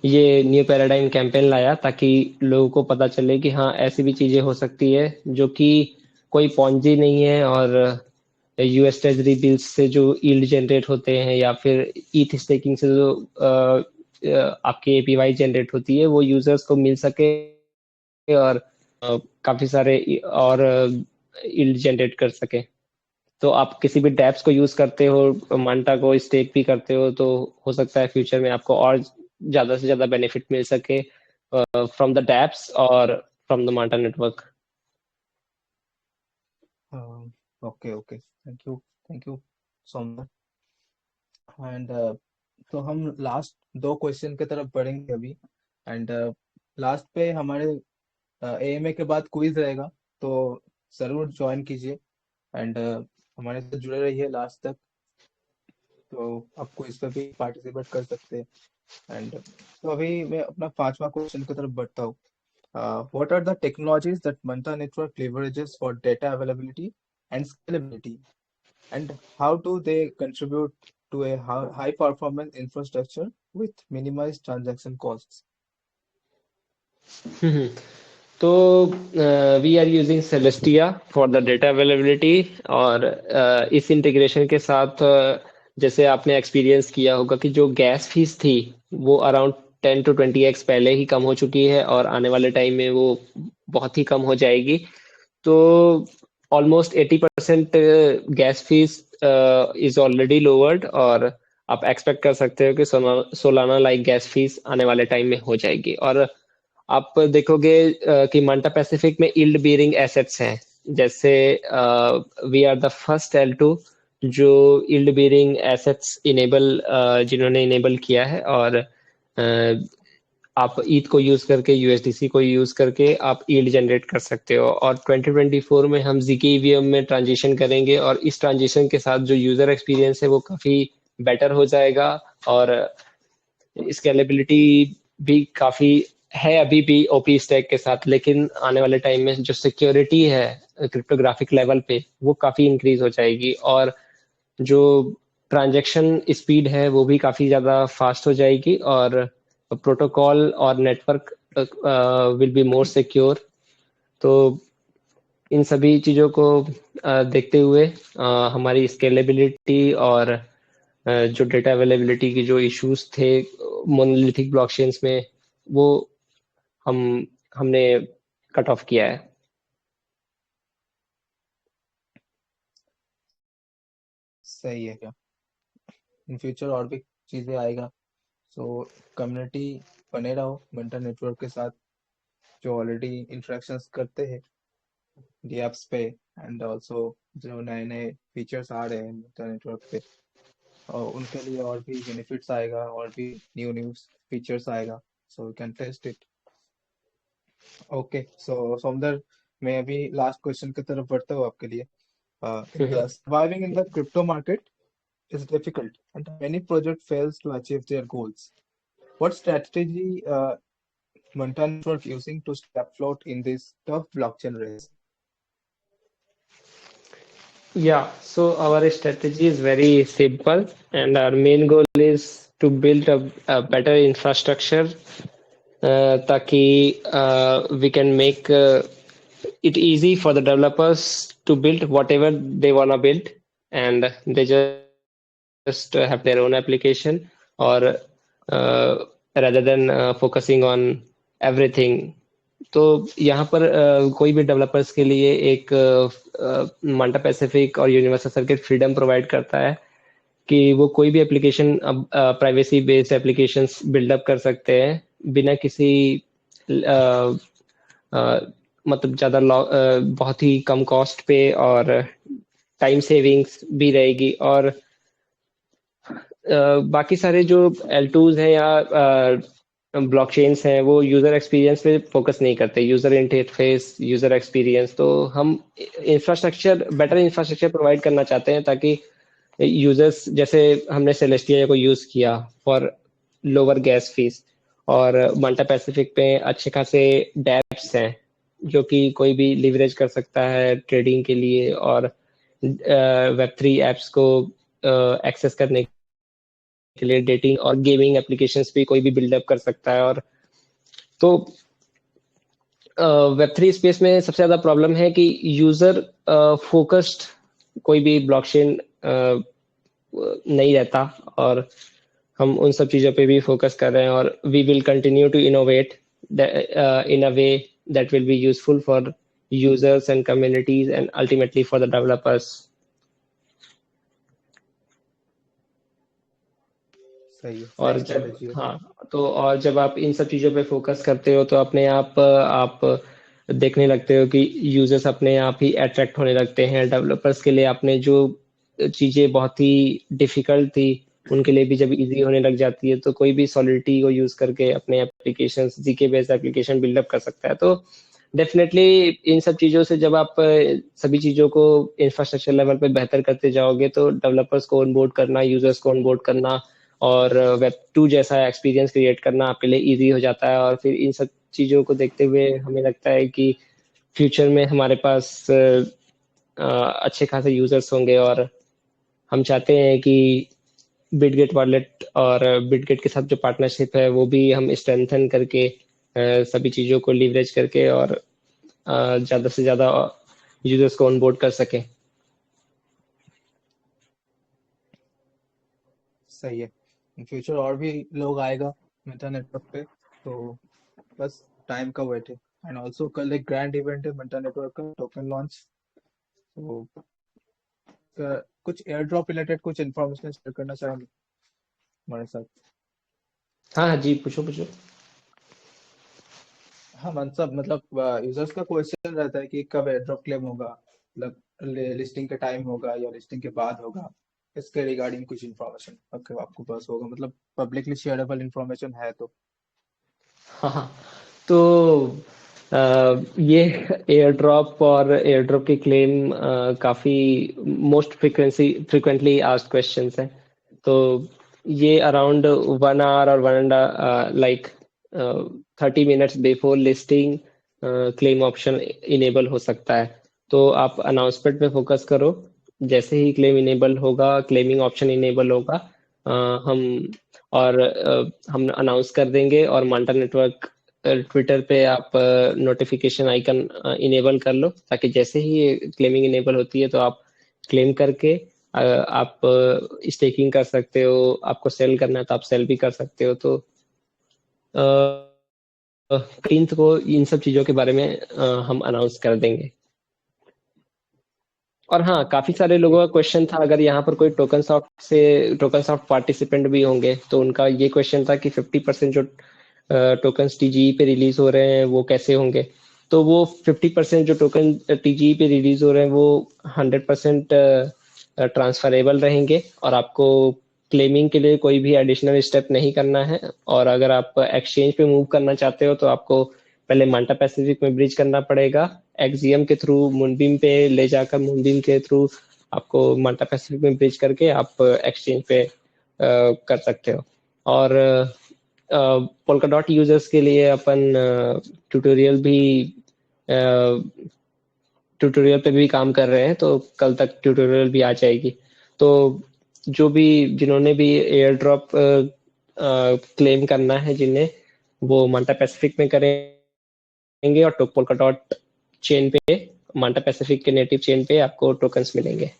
Speaker 2: ये न्यू पैराडाइम कैंपेन लाया, ताकि लोगों को पता चले कि हाँ ऐसी भी चीजें हो सकती है, जो कि कोई पॉन्जी नहीं है। और US ट्रेजरी बिल्स से जो यील्ड जनरेट होते हैं, या फिर ईथ स्टेकिंग से जो आपकी APY जनरेट होती है, वो यूजर्स को मिल सके, और काफी सारे और यील्ड जनरेट कर सके। तो आप किसी भी डैप्स को यूज करते हो, मांटा को स्टेक भी करते हो, तो हो सकता है फ्यूचर में आपको और ज्यादा से ज्यादा बेनिफिट मिल सके फ्रॉम द डैप्स और from the Manta network.
Speaker 1: Okay okay, thank you Saumya. And तो हम लास्ट दो क्वेश्चन की तरफ बढ़ेंगे अभी। एंड लास्ट पे हमारे एएमए के बाद क्विज रहेगा, तो जरूर ज्वाइन कीजिए। एंड हमारे साथ जुड़े रहिए लास्ट तक, तो आप क्विज पे भी पार्टिसिपेट कर सकते हैं। एंड तो अभी मैं अपना पांचवा क्वेश्चन की तरफ बढ़ता हूँ। What are the technologies that Manta Network leverages for data availability and scalability, and how do they contribute to a high performance infrastructure with minimized transaction costs?
Speaker 2: Hmm, तो we are using Celestia for the data availability. और इस integration के साथ जैसे आपने experience किया होगा कि जो गैस फीस थी वो अराउंड 10 to 20x पहले ही कम हो चुकी है, और आने वाले टाइम में वो बहुत ही कम हो जाएगी। तो almost 80% gas fees is already lowered, और आप एक्सपेक्ट कर सकते हो कि सोलाना लाइक गैस फीस आने वाले टाइम में हो जाएगी। और आप देखोगे कि मांटा पैसिफिक में यील्ड बेयरिंग एसेट्स हैं, जैसे we are the first L2 जो यील्ड बेयरिंग एसेट्स जिन्होंने इनेबल किया है। और आप ईथ को यूज करके, यूएसडीसी को यूज करके आप यील्ड जनरेट कर सकते हो। और 2024 में हम जीके ईवीएम में ट्रांजिशन करेंगे, और इस ट्रांजिशन के साथ जो यूजर एक्सपीरियंस है वो काफी बेटर हो जाएगा। और स्केलेबिलिटी भी काफी है अभी भी ओपी स्टैक के साथ, लेकिन आने वाले टाइम में जो सिक्योरिटी है क्रिप्टोग्राफिक लेवल पे वो काफी इंक्रीज हो जाएगी, और जो ट्रांजैक्शन स्पीड है वो भी काफी ज्यादा फास्ट हो जाएगी, और प्रोटोकॉल और network will be more secure. तो इन सभी चीजों को देखते हुए हमारी स्केलेबिलिटी और जो डेटा अवेलेबिलिटी की जो इश्यूज थे मोनोलिथिक ब्लॉकचेन्स में, वो हम हमने कट ऑफ किया है।
Speaker 1: सही है क्या? इन फ्यूचर और भी चीजें आएगा, सो कम्युनिटी बने रहो मंटा नेटवर्क के साथ, जो ऑलरेडी इंटरेक्शंस करते हैं डी एप्स पे, एंड ऑल्सो जो नए नए फीचर्स आ रहे हैं मंटा नेटवर्क पे, और उनके लिए और भी बेनिफिट्स आएगा, और भी न्यू न्यू फीचर्स आएगा, so you can test it. Okay, so so then, मैं अभी लास्ट क्वेश्चन की तरफ बढ़ता हूँ आपके लिए। In the surviving in the crypto market is difficult and many project fails to achieve their goals. What strategy Manta Network using to stay afloat in this tough blockchain race?
Speaker 2: Yeah, so our strategy is very simple, and our main goal is to build a better infrastructure, ताकि we can make it easy for the developers to build whatever they wanna build, and they just have their own application, or rather than focusing on everything। तो यहाँ पर कोई भी developers के लिए एक Manta Pacific और यूनिवर्सल सर्किट फ्रीडम प्रोवाइड करता है कि वो कोई भी एप्लीकेशन अब प्राइवेसी बेस्ड एप्लीकेशंस बिल्डअप कर सकते हैं बिना किसी मतलब ज़्यादा बहुत ही कम कॉस्ट पे, और टाइम सेविंग्स भी रहेगी। और बाकी सारे जो L2s हैं या ब्लॉकचेन्स हैं वो यूजर एक्सपीरियंस पे फोकस नहीं करते, यूजर इंटरफेस, यूजर एक्सपीरियंस। तो हम बेटर इंफ्रास्ट्रक्चर प्रोवाइड करना चाहते हैं ताकि यूजर्स, जैसे हमने सेलेस्टिया को यूज किया फॉर लोअर गैस फीस, और माल्टा पैसिफिक पे अच्छे खासे डैप्स हैं जो कि कोई भी लिवरेज कर सकता है ट्रेडिंग के लिए, और वेब3 एप्स को एक्सेस करने के लिए डेटिंग और गेमिंग एप्लीकेशंस भी कोई भी बिल्डअप कर सकता है। और तो वेब3 स्पेस में सबसे ज्यादा प्रॉब्लम है कि यूजर फोकस्ड कोई भी ब्लॉकचेन नहीं रहता, और हम उन सब चीजों पे भी फोकस कर रहे हैं। और we will continue to innovate in a way that will be useful for users and communities and ultimately for the developers.
Speaker 1: सही है, सही
Speaker 2: और जब
Speaker 1: स्ट्रेटेजी है।
Speaker 2: हाँ, तो और जब आप इन सब चीज़ों पे फोकस करते हो तो अपने आप देखने लगते हो कि यूजर्स अपने आप ही अट्रैक्ट होने लगते हैं डेवलपर्स के लिए। आपने जो चीज़ें बहुत ही डिफिकल्ट थी उनके लिए भी जब इजी होने लग जाती है तो कोई भी सॉलिडिटी को यूज करके अपने application ZK based application build up कर सकता है। तो डेफिनेटली इन सब चीज़ों से जब आप सभी चीज़ों को इंफ्रास्ट्रक्चर लेवल पे बेहतर करते जाओगे तो डेवलपर्स को ऑनबोर्ड करना, यूजर्स को ऑनबोर्ड करना और वेब 2 जैसा एक्सपीरियंस क्रिएट करना आपके लिए इजी हो जाता है। और फिर इन सब चीज़ों को देखते हुए हमें लगता है कि फ्यूचर में हमारे पास अच्छे खासे यूजर्स होंगे और हम चाहते हैं कि बिटगेट वॉलेट और बिटगेट के साथ जो पार्टनरशिप है वो भी हम स्ट्रेंथन करके सभी चीज़ों को लीवरेज करके और ज़्यादा से ज़्यादा यूजर्स को ऑनबोर्ड कर सकें।
Speaker 1: सही है। इन फ्यूचर और भी लोग आएगा मेटा नेटवर्क पे, तो बस टाइम का वेट है। एंड ऑल्सो कल एक ग्रैंड इवेंट है मेटा नेटवर्क का, टोकन लॉन्च। तो कुछ एयर ड्रॉप रिलेटेड कुछ इन्फॉर्मेशन शेयर करना चाहेंगे हमारे साथ?
Speaker 2: हाँ हाँ जी, पूछो पूछो।
Speaker 1: हाँ मनसब, मतलब यूजर्स का क्वेश्चन रहता है कि कब एयर ड्रॉप क्लेम होगा, मतलब लिस्टिंग का टाइम होगा या लिस्टिंग के बाद होगा। इसके रिगार्डिंग कुछ इन्फॉर्मेशन आपके आपको पास होगा, मतलब पब्लिकली शेयरेबल इन्फॉर्मेशन है तो।
Speaker 2: हाँ हाँ, तो ये एयर ड्रॉप और एयर ड्रॉप की क्लेम काफ़ी मोस्ट फ्रिक्वेंटली आस्क्ड क्वेश्चंस हैं। तो ये अराउंड 1 आवर और 1 and like 30 minutes before listing claim option enable हो सकता है। तो आप अनाउंसमेंट पे फोकस करो। जैसे ही क्लेम इनेबल होगा, क्लेमिंग ऑप्शन इनेबल होगा, अ, हम हम अनाउंस कर देंगे। और माल्टा नेटवर्क ट्विटर पे आप नोटिफिकेशन आइकन इनेबल कर लो ताकि जैसे ही क्लेमिंग इनेबल होती है तो आप क्लेम करके आप स्टेकिंग कर सकते हो। आपको सेल करना है तो आप सेल भी कर सकते हो। तो 13th को इन सब चीज़ों के बारे में हम अनाउंस कर देंगे। और हाँ, काफी सारे लोगों
Speaker 1: ओके।
Speaker 2: का क्वेश्चन था अगर यहाँ पर कोई टोकन सॉफ्ट पार्टिसिपेंट भी होंगे तो उनका ये क्वेश्चन था कि 50% जो टोकन्स टीजीई पे रिलीज हो रहे हैं वो कैसे होंगे। तो वो 50% जो टोकन टीजीई पे रिलीज हो रहे हैं वो 100% ट्रांसफरेबल रहेंगे और आपको क्लेमिंग के लिए कोई भी एडिशनल स्टेप नहीं करना है। और अगर आप एक्सचेंज पे मूव करना चाहते हो तो आपको पहले मांटा पैसिफिक में ब्रिज करना पड़ेगा, एक्सियम के थ्रू मूनबीम पे ले जाकर मूनबीम के थ्रू आपको मांटा पैसिफिक में ब्रिज करके आप एक्सचेंज पे कर सकते हो। और पोल्का डॉट यूजर्स के लिए अपन ट्यूटोरियल भी ट्यूटोरियल पे भी काम कर रहे हैं तो कल तक ट्यूटोरियल भी आ जाएगी। तो जो भी जिन्होंने भी एयर ड्रॉप क्लेम करना है जिन्हें, वो मांटा पैसिफिक में करेंगे और पोल्का डॉट चेन पे, मांटा पैसिफिक के नेटिव चेन पे आपको टोकन्स मिलेंगे।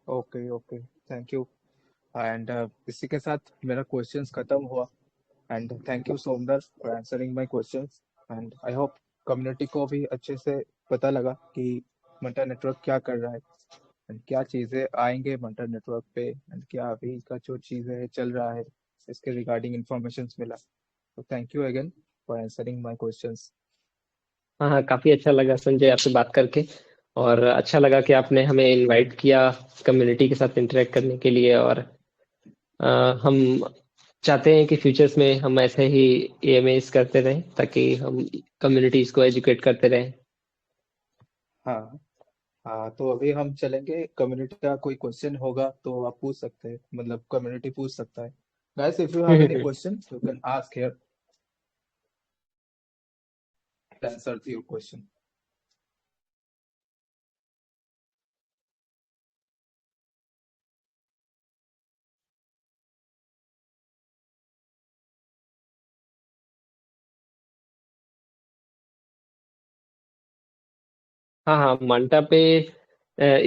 Speaker 1: Okay okay, thank you. And इसी के साथ मेरा क्वेश्चंस खत्म हुआ। एंड थैंक यू सोमदर for answering my questions. And I hope community को भी अच्छे से पता लगा कि मंटर नेटवर्क क्या कर रहा है एंड क्या चीज़ें आएंगे मंटर नेटवर्क पे, एंड क्या अभी का जो चीज़ें है चल रहा है इसके रिगार्डिंग इंफॉर्मेशन मिला। तो thank you again for answering my questions.
Speaker 2: हाँ हाँ, काफी अच्छा लगा संजय आपसे बात करके। और अच्छा लगा कि आपने हमें इनवाइट किया कम्युनिटी के साथ इंटरेक्ट करने के लिए। और हम चाहते हैं कि फ्यूचर्स में हम ऐसे ही एएमएस करते रहें ताकि हम कम्युनिटीज को एजुकेट करते रहें।
Speaker 1: हाँ हाँ, तो अभी हम चलेंगे। कम्युनिटी का कोई क्वेश्चन होगा तो आप पूछ सकते हैं, मतलब कम्युनिटी पूछ सकता है। Guys, if you have any
Speaker 2: hmm.
Speaker 1: Question you can ask here, answer your question.
Speaker 2: हाँ हाँ, मांटा पे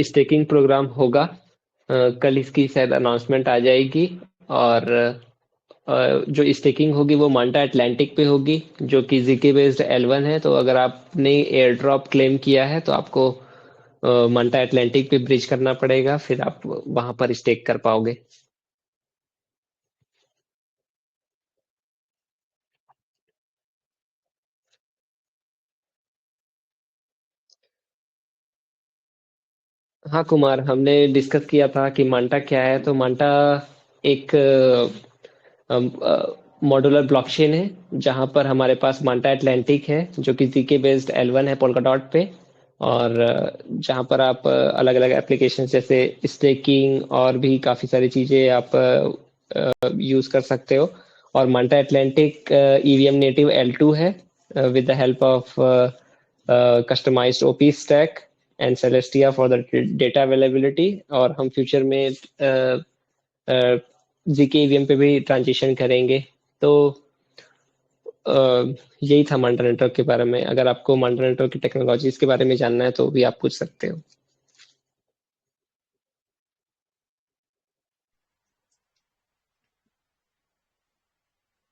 Speaker 2: स्टेकिंग प्रोग्राम होगा। कल इसकी शायद अनाउंसमेंट आ जाएगी। और जो स्टेकिंग होगी वो माल्टा अटलांटिक पे होगी जो कि जीके बेस्ड L1 है। तो अगर आपने एयर ड्रॉप क्लेम किया है तो आपको माल्टा अटलांटिक पे ब्रिज करना पड़ेगा, फिर आप वहां पर स्टेक कर पाओगे। हाँ कुमार, हमने डिस्कस किया था कि मांटा क्या है। तो मांटा एक मॉड्यूलर ब्लॉकचेन है, जहाँ पर हमारे पास मांटा एटलांटिक है जो कि जीके बेस्ड L1 है पोल्काडॉट पे। और जहाँ पर आप अलग अलग एप्लीकेशन जैसे स्टेकिंग और भी काफ़ी सारी चीज़ें आप यूज़ कर सकते हो। और Manta Atlantic EVM native L2 है with the help of customized OP stack and Celestia for the data availability। और हम फ्यूचर में जीके ईवीएम पे भी ट्रांजिशन करेंगे। तो यही था मांडा नेटवर्क के बारे में। अगर आपको मांडा नेटवर्क की टेक्नोलॉजीज के बारे में जानना है तो भी आप पूछ सकते हो।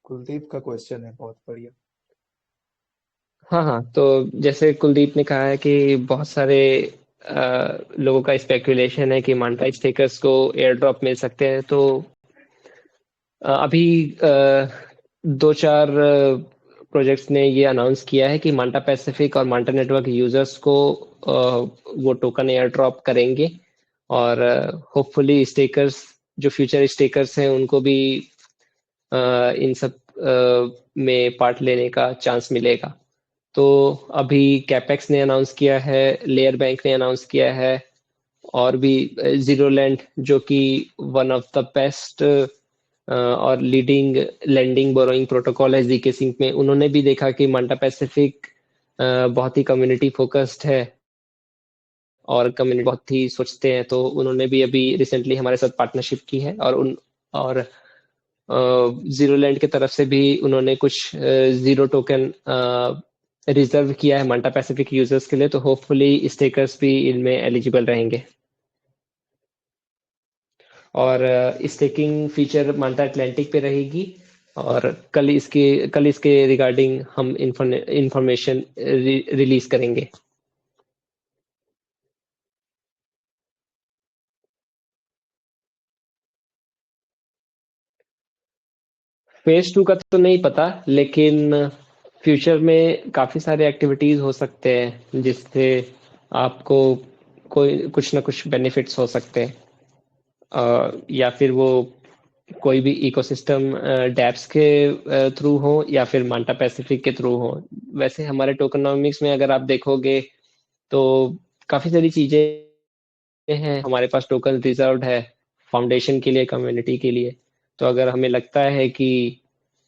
Speaker 1: कुलदीप का क्वेश्चन है, बहुत बढ़िया।
Speaker 2: हाँ हाँ, तो जैसे कुलदीप ने कहा है कि बहुत सारे लोगों का स्पेकुलेशन है कि मांटा स्टेकर्स को एयर ड्रॉप मिल सकते हैं। तो अभी दो चार प्रोजेक्ट्स ने ये अनाउंस किया है कि मांटा पैसिफिक और मांटा नेटवर्क यूजर्स को वो टोकन एयर ड्रॉप करेंगे। और होपफुली स्टेकर्स, जो फ्यूचर स्टेकर्स हैं, उनको भी इन सब में पार्ट लेने का चांस मिलेगा। तो अभी कैपेक्स ने अनाउंस किया है, लेयर बैंक ने अनाउंस किया है, और भी जीरो लैंड जो कि वन ऑफ द बेस्ट और लीडिंग लैंडिंग बोरोइंग प्रोटोकॉल है जीके सिंक में, उन्होंने भी देखा कि मांटा पैसिफिक बहुत ही कम्युनिटी फोकस्ड है और कम्युनिटी बहुत ही सोचते हैं। तो उन्होंने भी अभी रिसेंटली हमारे साथ पार्टनरशिप की है। और जीरो लैंड की तरफ से भी उन्होंने कुछ जीरो टोकन रिजर्व किया है मांटा पैसिफिक यूजर्स के लिए। तो होपफुली स्टेकर्स भी इनमें एलिजिबल रहेंगे। और स्टेकिंग फीचर मांटा अटलांटिक पे रहेगी। और कल इसके रिगार्डिंग हम इंफॉर्मेशन रिलीज करेंगे। फेज 2 का तो नहीं पता, लेकिन फ्यूचर में काफी सारे एक्टिविटीज हो सकते हैं जिससे आपको कोई कुछ ना कुछ बेनिफिट्स हो सकते हैं। या फिर वो कोई भी इकोसिस्टम डैप्स के थ्रू हो या फिर मांटा पैसिफिक के थ्रू हो। वैसे हमारे टोकनॉमिक्स में अगर आप देखोगे तो काफी सारी चीजें हैं। हमारे पास टोकन रिजर्व्ड है फाउंडेशन के लिए, कम्युनिटी के लिए। तो अगर हमें लगता है कि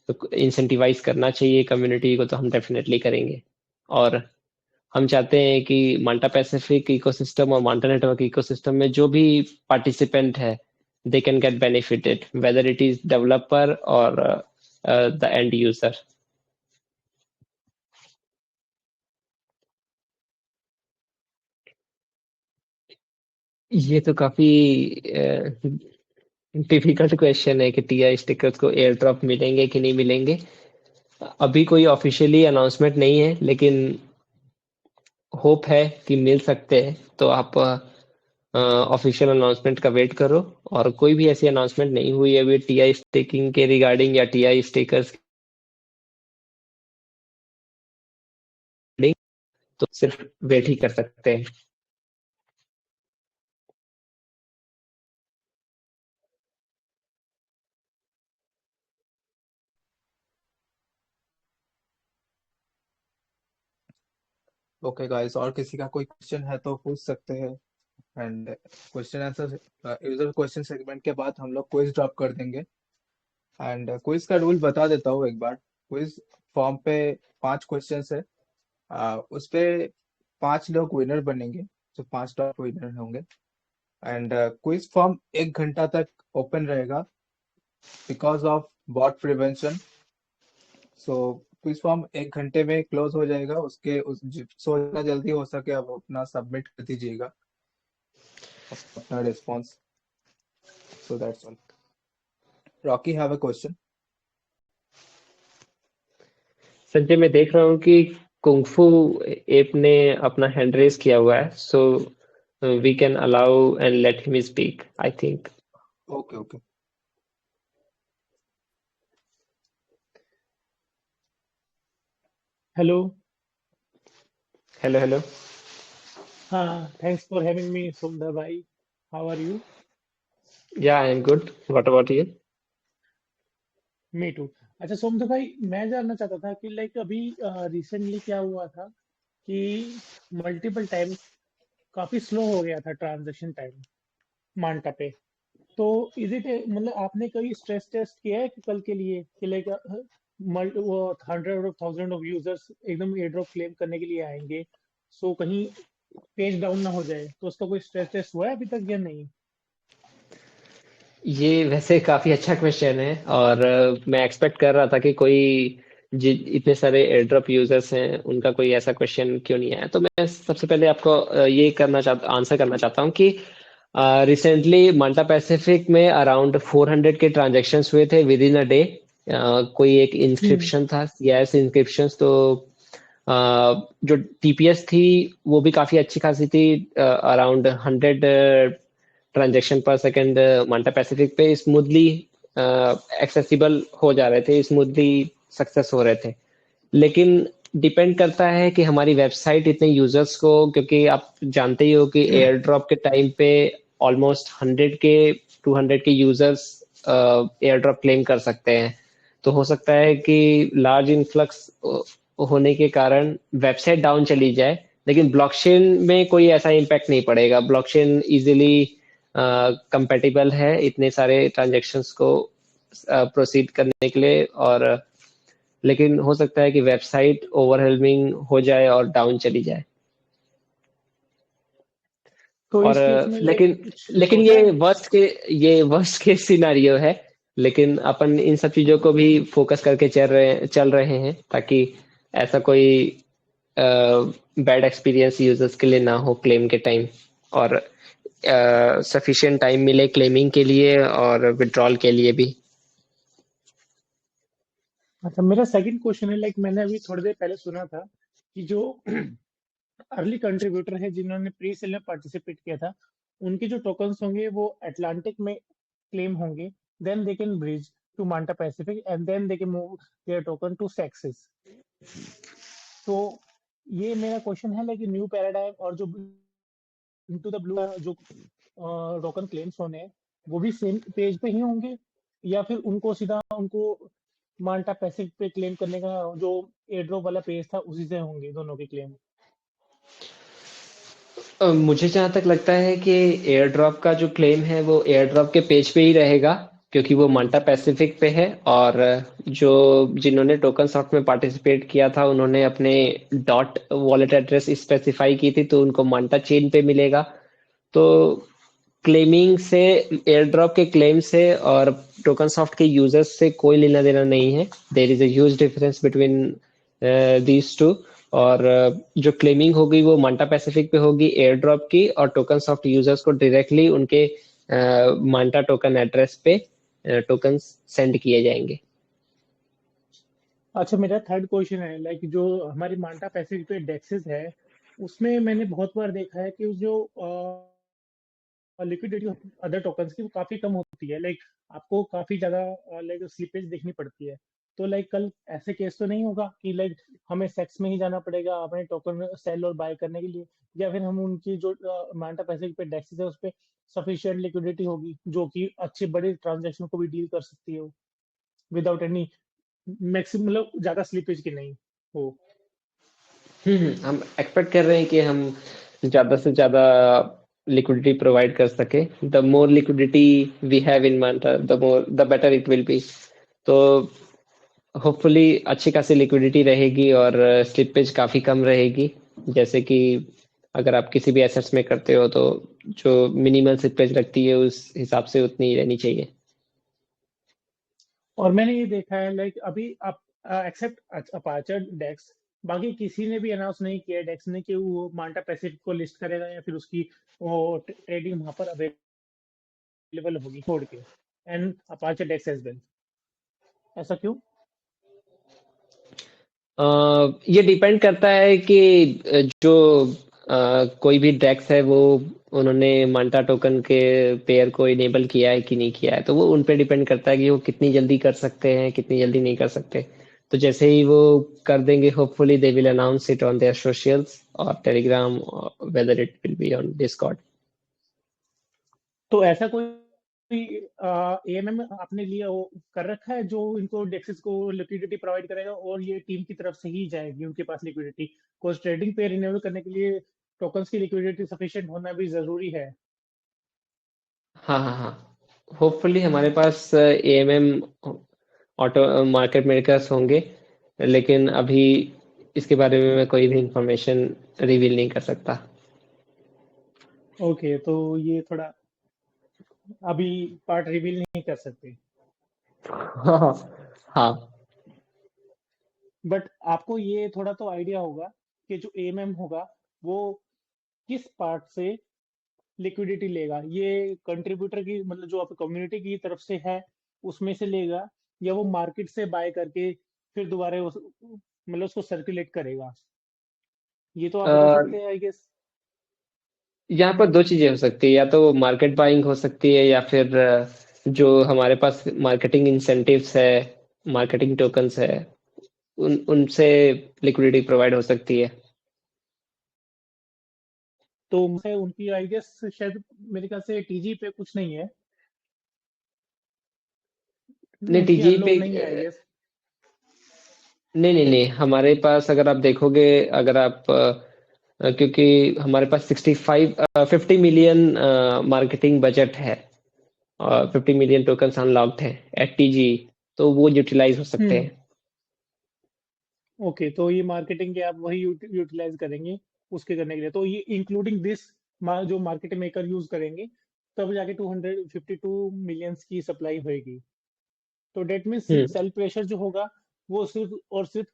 Speaker 2: तो इंसेंटिवाइज करना चाहिए कम्युनिटी को, तो हम डेफिनेटली करेंगे। और हम चाहते हैं कि माल्टा पैसिफिक इकोसिस्टम और माल्टा नेटवर्क इकोसिस्टम में जो भी पार्टिसिपेंट है, they can get benefited whether it is developer और द एंड यूजर। ये तो काफी डिफिकल्ट क्वेश्चन है कि टीआई स्टिकर्स को एयर ड्रॉप मिलेंगे कि नहीं मिलेंगे। अभी कोई ऑफिशियली अनाउंसमेंट नहीं है, लेकिन होप है कि मिल सकते हैं। तो आप ऑफिशियल अनाउंसमेंट का वेट करो। और कोई भी ऐसी अनाउंसमेंट नहीं हुई है अभी टीआई स्टेकिंग के रिगार्डिंग या टीआई स्टेकर्स के रिगार्डिंग, तो सिर्फ वेट ही कर सकते हैं।
Speaker 1: ओके गाइस, और किसी का कोई क्वेश्चन है तो पूछ सकते हैं। And question answer, user question segment के बाद हम लोग क्विज ड्रॉप कर देंगे। एंड क्विज का रूल बता देता हूँ एक बार। क्विज फॉर्म पे 5 क्वेश्चन है। उस पे 5 लोग विनर बनेंगे, जो 5 टॉप विनर होंगे। एंड क्विज फॉर्म 1 घंटा तक ओपन रहेगा because of bot prevention. So quiz form 1 घंटे में क्लोज हो जाएगा। सो जितना जल्दी हो सके आप अपना सबमिट कर दीजिएगा, अपना response. So that's all. Rocky have a question.
Speaker 2: Sanjay, मैं देख रहा हूँ कि कुंगफू एप ने अपना हैंड रेस किया हुआ है। So we can allow and let him speak, I think.
Speaker 1: Okay okay.
Speaker 2: Hello hello hello.
Speaker 3: हाँ, thanks for having me, Sumdha bhai. How are you?
Speaker 2: Yeah, I am good. What about you?
Speaker 3: Me too. अच्छा सोमदा भाई, मैं जानना चाहता था कि like अभी recently क्या हुआ था कि मल्टीपल टाइम काफी स्लो हो गया था ट्रांजैक्शन टाइम मांटा पे। तो इज इट मतलब आपने कभी स्ट्रेस टेस्ट किया है कि कल के लिए कि लाइक वो hundred of thousand of users एकदम एयर ड्रॉप क्लेम करने के लिए आएंगे, सो कहीं पेज डाउन ना हो जाए, तो उसका कोई स्ट्रेस टेस्ट हुआ है अभी तक या नहीं?
Speaker 2: ये वैसे काफी अच्छा क्वेश्चन है और मैं एक्सपेक्ट कर रहा था कि कोई इतने सारे एयरड्रॉप यूजर्स हैं उनका कोई ऐसा क्वेश्चन क्यों नहीं आया। तो मैं सबसे पहले आपको ये आंसर करना चाहता हूँ कि रिसेंटली माल्टा पैसिफिक में अराउंड 400 के ट्रांजैक्शंस हुए थे विद इन अ डे। कोई एक
Speaker 3: हम्म।
Speaker 2: इंस्क्रिप्शन था, सीआईएस इंस्क्रिप्शंस। तो अ, जो टीपीएस थी वो भी काफी अच्छी खासी थी, अराउंड 100 ट्रांजैक्शन पर सेकंड माल्टा पैसिफिक पे स्मूथली एक्सेसिबल हो जा रहे थे, स्मूथली सक्सेस हो रहे थे। लेकिन डिपेंड करता है कि हमारी वेबसाइट इतने यूजर्स को, क्योंकि आप जानते ही हो कि एयर ड्रॉप के टाइम पे ऑलमोस्ट 100 के 200 के यूजर्स एयर ड्रॉप क्लेम कर सकते हैं। तो हो सकता है कि लार्ज इन्फ्लक्स होने के कारण वेबसाइट डाउन चली जाए, लेकिन ब्लॉकचेन में कोई ऐसा इम्पैक्ट नहीं पड़ेगा। ब्लॉकचेन इजीली कंपेटिबल है इतने सारे ट्रांजैक्शंस को प्रोसीड करने के लिए। और लेकिन हो सकता है कि वेबसाइट ओवरवेलमिंग हो जाए और डाउन चली जाए।
Speaker 3: तो
Speaker 2: और
Speaker 3: इस केस में लाइक
Speaker 2: लेकिन
Speaker 3: कुछ
Speaker 2: लेकिन
Speaker 3: होता है?
Speaker 2: ये वर्स्ट केस सिनारियो है। लेकिन अपन इन सब चीजों को भी फोकस करके चल रहे हैं ताकि ऐसा कोई बैड एक्सपीरियंस यूजर्स के लिए ना हो क्लेम के टाइम, और सफिशिएंट टाइम मिले क्लेमिंग के लिए और विड्रॉल के लिए भी।
Speaker 3: अच्छा, मेरा सेकंड क्वेश्चन है, लाइक मैंने अभी थोड़ी देर पहले सुना था कि जो अर्ली कंट्रीब्यूटर है जिन्होंने प्री सेल में पार्टिसिपेट किया था, उनके जो टोकन्स होंगे वो अटलांटिक में क्लेम होंगे, then they can bridge to Manta Pacific and then they can move their token to सेक्सिस। तो ये मेरा क्वेश्चन है, लाइक न्यू पैराडाइम और जो इनटू द ब्लू जो टोकन क्लेम्स होने हैं, वो भी सेम पेज पे ही होंगे, या फिर उनको सीधा उनको माल्टा पैसिफिक पे क्लेम करने का जो एयर ड्रॉप वाला पेज था उसी से होंगे दोनों के क्लेम?
Speaker 2: मुझे जहाँ तक लगता है कि एयर ड्रॉप का जो क्लेम है वो एयर ड्रॉप के पेज पे ही रहेगा, क्योंकि वो माल्टा पैसिफिक पे है। और जो जिन्होंने टोकन सॉफ्ट में पार्टिसिपेट किया था उन्होंने अपने डॉट वॉलेट एड्रेस स्पेसिफाई की थी, तो उनको माल्टा चेन पे मिलेगा। तो क्लेमिंग से, एयर ड्रॉप के क्लेम से और टोकन सॉफ्ट के यूजर्स से कोई लेना देना नहीं है। There is a huge difference between these two. और जो क्लेमिंग होगी वो मांटा पैसिफिक पे होगी एयर ड्रॉप की, और टोकन सॉफ्ट यूजर्स को डायरेक्टली उनके मांटा टोकन एड्रेस पे टोकन सेंड किए जाएंगे।
Speaker 3: अच्छा, मेरा थर्ड क्वेश्चन है, लाइक जो हमारी माल्टा पैसिफिक पे डेक्सेस है, उसमें मैंने बहुत बार देखा है कि जो लिक्विडिटी अदर टोकन्स की वो काफी कम होती है, लाइक आपको काफी ज्यादा लाइक स्लिपेज देखनी पड़ती है। तो लाइक कल ऐसे केस तो नहीं होगा कि लाइक हमें सेक्स में ही जाना पड़ेगा अपने टोकन सेल और बाय करने के लिए, या फिर हम उनकी जो माल्टा पैसिफिक पे डेक्सेस है उस पे सफिशिएंट लिक्विडिटी होगी जो कि अच्छे बड़े ट्रांजेक्शन को भी डील कर सकती है विदाउट एनी मैक्सिमम, मतलब ज्यादा स्लिपेज की नहीं हो?
Speaker 2: हम एक्सपेक्ट कर रहे हैं कि हम ज्यादा से ज्यादा लिक्विडिटी प्रोवाइड कर सके। The more liquidity we have in Manta, the better it will be. तो होपफुली अच्छी खासी लिक्विडिटी रहेगी और स्लिपेज काफी कम रहेगी। जैसे कि अगर आप किसी भी एसेट्स में करते हो तो जो मिनिमल स्लिपेज लगती है उस हिसाब से उतनी ही रहनी चाहिए।
Speaker 3: और मैंने ये देखा है, लाइक अभी आप एक्सेप्ट अपाचर डेक्स, बाकी किसी ने भी अनाउंस नहीं किया डेक्स ने कि वो माल्टा पैसिफिक को लिस्ट करेगा या फिर उसकी वो ट्रेडिंग वहां पर अवेलेबल होगी छोड़ के, and Aperture DEX as well. ऐसा क्यों?
Speaker 2: ये डिपेंड करता है कि जो कोई भी डेक्स है वो उन्होंने माल्टा टोकन के पेयर को इनेबल किया है कि नहीं किया है। तो वो उन पे डिपेंड करता है कि वो कितनी जल्दी कर सकते हैं कितनी जल्दी नहीं कर सकते। तो जैसे ही वो कर देंगे, hopefully they will announce it on their socials और Telegram, whether it will be on Discord.
Speaker 3: तो ऐसा कोई एएमएम आपने लिया कर रखा है जो इनको डेक्सिस को लिक्विडिटी प्रोवाइड करेगा, और ये टीम की तरफ से ही जाएगी उनके पास लिक्विडिटी? बिकॉज ट्रेडिंग पे रिन्यूअल करने के लिए टोकन्स की लिक्विडिटी सफिशिएंट होना भी जरूरी है।
Speaker 2: हाँ हाँ हाँ, होपफुली हमारे पास एएमएम ऑटो मार्केट मेकर्स होंगे, लेकिन अभी इसके बारे में मैं कोई भी इंफॉर्मेशन रिवील नहीं कर सकता।
Speaker 3: ओके, तो ये थोड़ा अभी पार्ट रिवील नहीं कर सकते।
Speaker 2: हाँ हाँ हाँ।
Speaker 3: बट आपको ये थोड़ा तो आइडिया होगा कि जो एएमएम होगा वो किस पार्ट से लिक्विडिटी लेगा? ये कंट्रीब्यूटर की, मतलब जो आपकी कम्युनिटी की तरफ से है उसमें से लेगा, या वो मार्केट से बाय करके फिर दोबारा मतलब उसको सर्कुलेट करेगा? ये तो आप बता
Speaker 2: अ,
Speaker 3: सकते हैं आई गेस।
Speaker 2: यहाँ पर दो चीजें हो सकती है, या तो मार्केट बाइंग हो सकती है, या फिर जो हमारे पास मार्केटिंग इंसेंटिव्स है, मार्केटिंग टोकन्स है, उन उनसे लिक्विडिटी प्रोवाइड हो सकती है।
Speaker 3: तो मैं उनकी आई गेस शायद मेरे ख्याल से टीजी पे कुछ नहीं है,
Speaker 2: नहीं,
Speaker 3: उनकी
Speaker 2: टीजी पे
Speaker 3: अनलॉक नहीं है आई गेस।
Speaker 2: नहीं नहीं नहीं, हमारे पास अगर आप देखोगे, अगर आप क्योंकि हमारे पास 50 मिलियन मार्केटिंग बजट है, और 50 मिलियन टोकन्स अनलॉक्ड है एट टीजी, तो वो यूटिलाइज हो सकते
Speaker 3: हम्म।
Speaker 2: हैं।
Speaker 3: ओके, तो ये मार्केटिंग के आप वही यूटिलाइज करेंगे उसके करने के लिए, तो ये इंक्लूडिंग दिस जो मार्केट मेकर यूज करेंगे, तब जाके 252 मिलियंस की सप्लाई होएगी। तो that means
Speaker 2: hmm
Speaker 3: sell pressure जो होगा वो सिर्फ और सिर्फ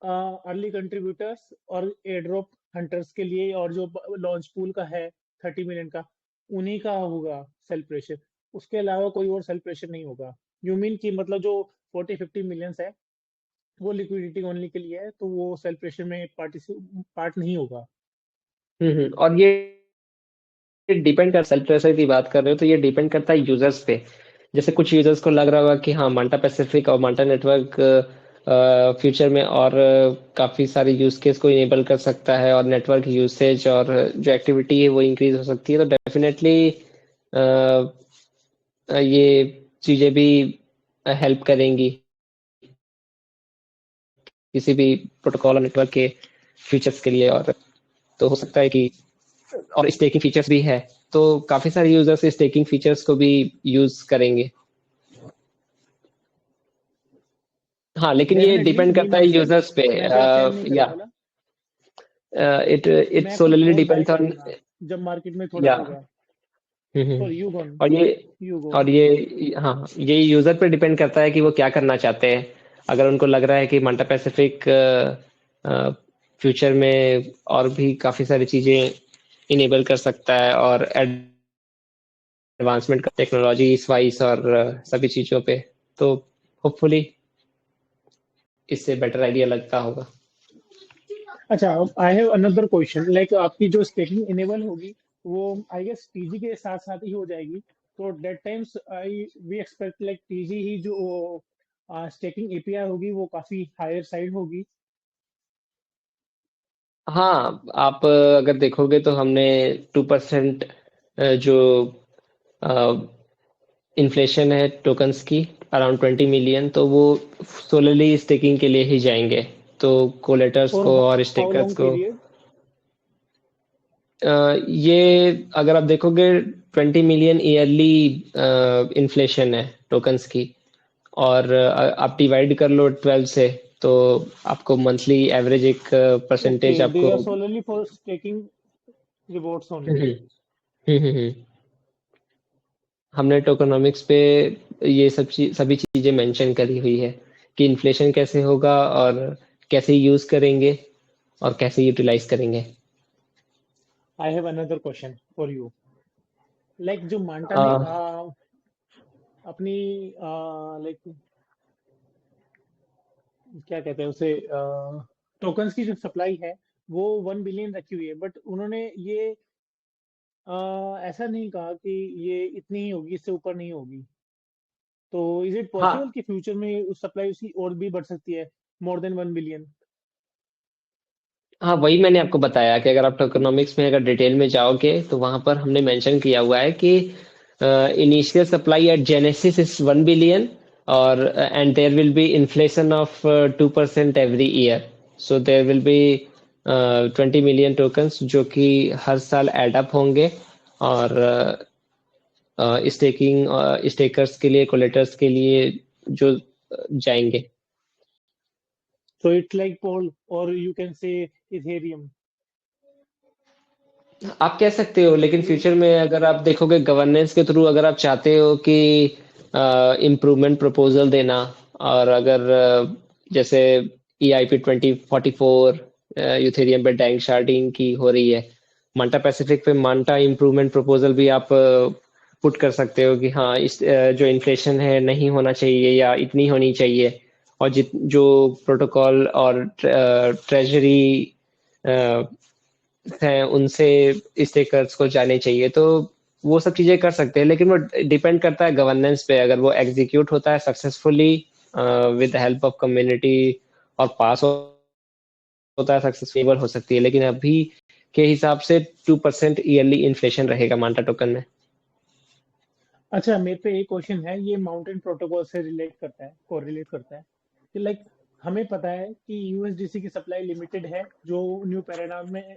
Speaker 3: अर्ली कंट्रीब्यूटर्स और एयरड्रॉप हंटर्स के लिए, और जो लॉन्च पूल का है 30 मिलियन का, उन्हीं का होगा सेल प्रेशर। उसके अलावा कोई और सेल प्रेशर नहीं होगा। यू मीन की मतलब जो 40-50 मिलियंस है वो लिक्विडिटी ओनली के लिए है, तो वो सेल प्रेशर में पार्ट नहीं होगा।
Speaker 2: और ये डिपेंड कर, सेल्फ प्रेशर की बात कर रहे हो तो ये डिपेंड करता है यूजर्स पे। जैसे कुछ यूजर्स को लग रहा होगा कि हाँ, मांटा पैसिफिक और मांटा नेटवर्क फ्यूचर में और काफी सारे यूज केस को इनेबल कर सकता है, और नेटवर्क यूसेज और जो एक्टिविटी है वो इंक्रीज हो सकती है, तो डेफिनेटली ये चीजें भी हेल्प करेंगी किसी भी प्रोटोकॉल और नेटवर्क के फीचर्स के लिए। और तो हो सकता है कि, और स्टेकिंग फीचर्स भी है, तो काफी सारे यूजर्स स्टेकिंग फीचर्स को भी यूज करेंगे। हाँ, लेकिन ये
Speaker 3: डेफिनेटली
Speaker 2: डिपेंड
Speaker 3: मी
Speaker 2: करता है
Speaker 3: माई सेल्फ,
Speaker 2: यूजर्स पे।
Speaker 3: मैं तो एक्सटेंड नहीं करने
Speaker 2: या
Speaker 3: वाला।
Speaker 2: इट
Speaker 3: मैं खुद
Speaker 2: सोलरली
Speaker 3: और बाय
Speaker 2: डिपेंड्स
Speaker 3: कर
Speaker 2: ऑन।
Speaker 3: लूंगा जब मार्केट में थोड़ा
Speaker 2: या
Speaker 3: होगा। और यू गोन,
Speaker 2: और ये
Speaker 3: यू गो।
Speaker 2: और ये हाँ, ये यूजर पे डिपेंड करता है कि वो क्या करना चाहते हैं। अगर उनको लग रहा है कि मांटा पैसिफिक फ्यूचर में और भी काफी सारी चीजें इनेबल कर सकता है, और एडवांसमेंट का टेक्नोलॉजी वाइज और सभी चीजों पे, तो होपफुली इससे बेटर आइडिया लगता होगा।
Speaker 3: अच्छा, I have another question, like आपकी जो स्टेकिंग इनेबल होगी वो आई गेस टीजी के साथ साथ ही हो जाएगी, तो date times I we expect like TG ही जो स्टेकिंग एपीआई होगी वो काफी हायर साइड होगी।
Speaker 2: हाँ, आप अगर देखोगे तो हमने 2% जो इन्फ्लेशन है टोकन्स की, अराउंड 20 मिलियन, तो वो सोलरली स्टेकिंग के लिए ही जाएंगे। तो कोलेटर्स
Speaker 3: और
Speaker 2: को और
Speaker 3: हाउ
Speaker 2: स्टेकर्स
Speaker 3: लॉन्ग
Speaker 2: को
Speaker 3: पीरियड?
Speaker 2: ये अगर आप देखोगे 20 मिलियन ईयरली इन्फ्लेशन है टोकन्स की, और आप डिवाइड कर लो 12 से, तो आपको मंथली एवरेज एक
Speaker 3: ओके,
Speaker 2: परसेंटेज
Speaker 3: दे
Speaker 2: आपको।
Speaker 3: Are solely for staking rewards
Speaker 2: hmm
Speaker 3: only.
Speaker 2: Hmm. हमने टोकेनोमिक्स पे ये सभी चीजें मेंशन करी हुई है कि इन्फ्लेशन कैसे होगा, और कैसे यूज करेंगे, और कैसे यूटिलाइज करेंगे।
Speaker 3: I have another question for you. Like जो मांटा ने
Speaker 2: आ,
Speaker 3: अपनी लाइक क्या कहते हैं उसे, टोकन्स की जो सप्लाई है वो 1 बिलियन रखी हुई है, बट उन्होंने ये ऐसा नहीं कहा कि ये इतनी ही होगी, इससे ऊपर नहीं होगी। तो इज इट पॉसिबल
Speaker 2: हाँ
Speaker 3: कि फ्यूचर में उस सप्लाई उसकी और भी बढ़ सकती है? more than 1 billion?
Speaker 2: हाँ, वही मैंने आपको बताया कि अगर आप टोकेनोमिक्स में अगर डिटेल में जाओगे तो वहां पर हमने मेंशन किया हुआ है कि initial supply at genesis is 1 billion और and there will be inflation of 2% every year, so there will be 20 million tokens जो कि हर साल एड अप होंगे और स्टेकिंग स्टेकर्स के लिए, कोलेटर्स के लिए जो जाएंगे।
Speaker 3: So it's like Paul, or you can say Ethereum.
Speaker 2: आप कह सकते हो, लेकिन फ्यूचर में अगर आप देखोगे गवर्नेंस के थ्रू अगर आप चाहते हो कि इम्प्रूवमेंट प्रपोजल देना, और अगर जैसे EIP 2044 यूथेरियम पे डैंग शार्डिंग की हो रही है, मांटा पैसिफिक पे मांटा इम्प्रूवमेंट प्रपोजल भी आप पुट कर सकते हो कि हाँ इस जो इन्फ्लेशन है नहीं होना चाहिए या इतनी होनी चाहिए, और जित जो प्रोटोकॉल और ट्रेजरी हैं उनसे स्टेकर्स को जाने चाहिए, तो वो सब चीजें कर सकते हैं। लेकिन वो डिपेंड करता है गवर्नेंस पे, अगर वो एग्जीक्यूट होता है successfully with help of community और पास होता है सक्सेसफुल हो सकती है, लेकिन अभी के हिसाब से 2% ईयरली इन्फ्लेशन रहेगा मांटा टोकन में।
Speaker 3: अच्छा, मेरे पे एक क्वेश्चन है, ये माउंटेन प्रोटोकॉल से रिलेट करता है, कोरिलेट करता है कि लाइक हमें पता है कि यूएसडीसी की सप्लाई लिमिटेड है जो न्यू पैराडाइम में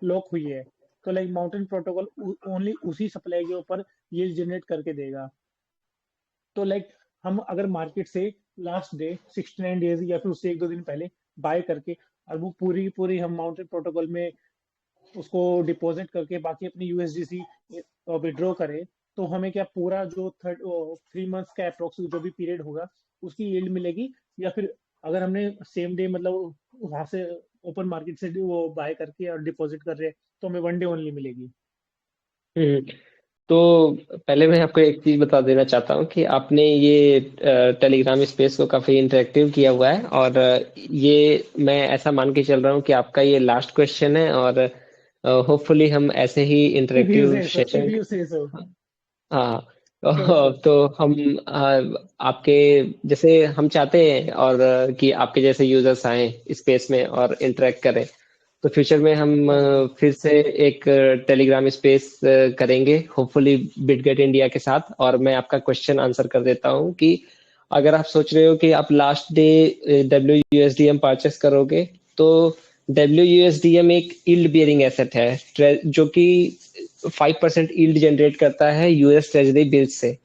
Speaker 3: लॉक हुई है। तो लाइक माउंटेन प्रोटोकॉल ओनली उसी सप्लाई के ऊपर ये जनरेट करके देगा। तो लाइक हम अगर मार्केट से लास्ट डे 69 डेज या फिर उससे 1-2 दिन पहले बाय करके और वो पूरी पूरी हम माउंटेन प्रोटोकॉल में उसको डिपॉजिट करके बाकी अपनी यूएसडीसी विड्रॉ करें, तो हमें क्या पूरा जो 3 मंथ्स का अप्रोक्स जो भी पीरियड होगा उसकी यील्ड मिलेगी, या फिर अगर हमने सेम डे मतलब वहां से ओपन मार्केट से वो बाय करके और डिपॉजिट कर रहे हैं तो हमें 1 डे ओनली मिलेगी?
Speaker 2: हम्म, तो पहले मैं आपको एक चीज बता देना चाहता हूँ कि आपने ये टेलीग्राम स्पेस को काफी इंटरेक्टिव किया हुआ है, और ये मैं ऐसा मान के चल रहा हूँ कि आपका ये लास्ट क्वेश्चन है, और होपफुली हम ऐसे ही
Speaker 3: इफ यू
Speaker 2: इंटरेक्टिव
Speaker 3: से सो, इफ
Speaker 2: सेशन।
Speaker 3: यू से सो।
Speaker 2: हाँ।
Speaker 3: Sure sure.
Speaker 2: तो हम आपके जैसे हम चाहते हैं और कि आपके जैसे यूजर्स आए स्पेस में और इंटरेक्ट करें, तो फ्यूचर में हम फिर से एक टेलीग्राम स्पेस करेंगे होपफुली बिटगेट इंडिया के साथ। और मैं आपका क्वेश्चन आंसर कर देता हूँ कि अगर आप सोच रहे हो कि आप लास्ट डे WUSDM परचेस करोगे, तो WUSDM एक यील्ड बियरिंग एसेट है जो कि 5% यील्ड जनरेट करता है यूएस ट्रेजरी बिल्स से।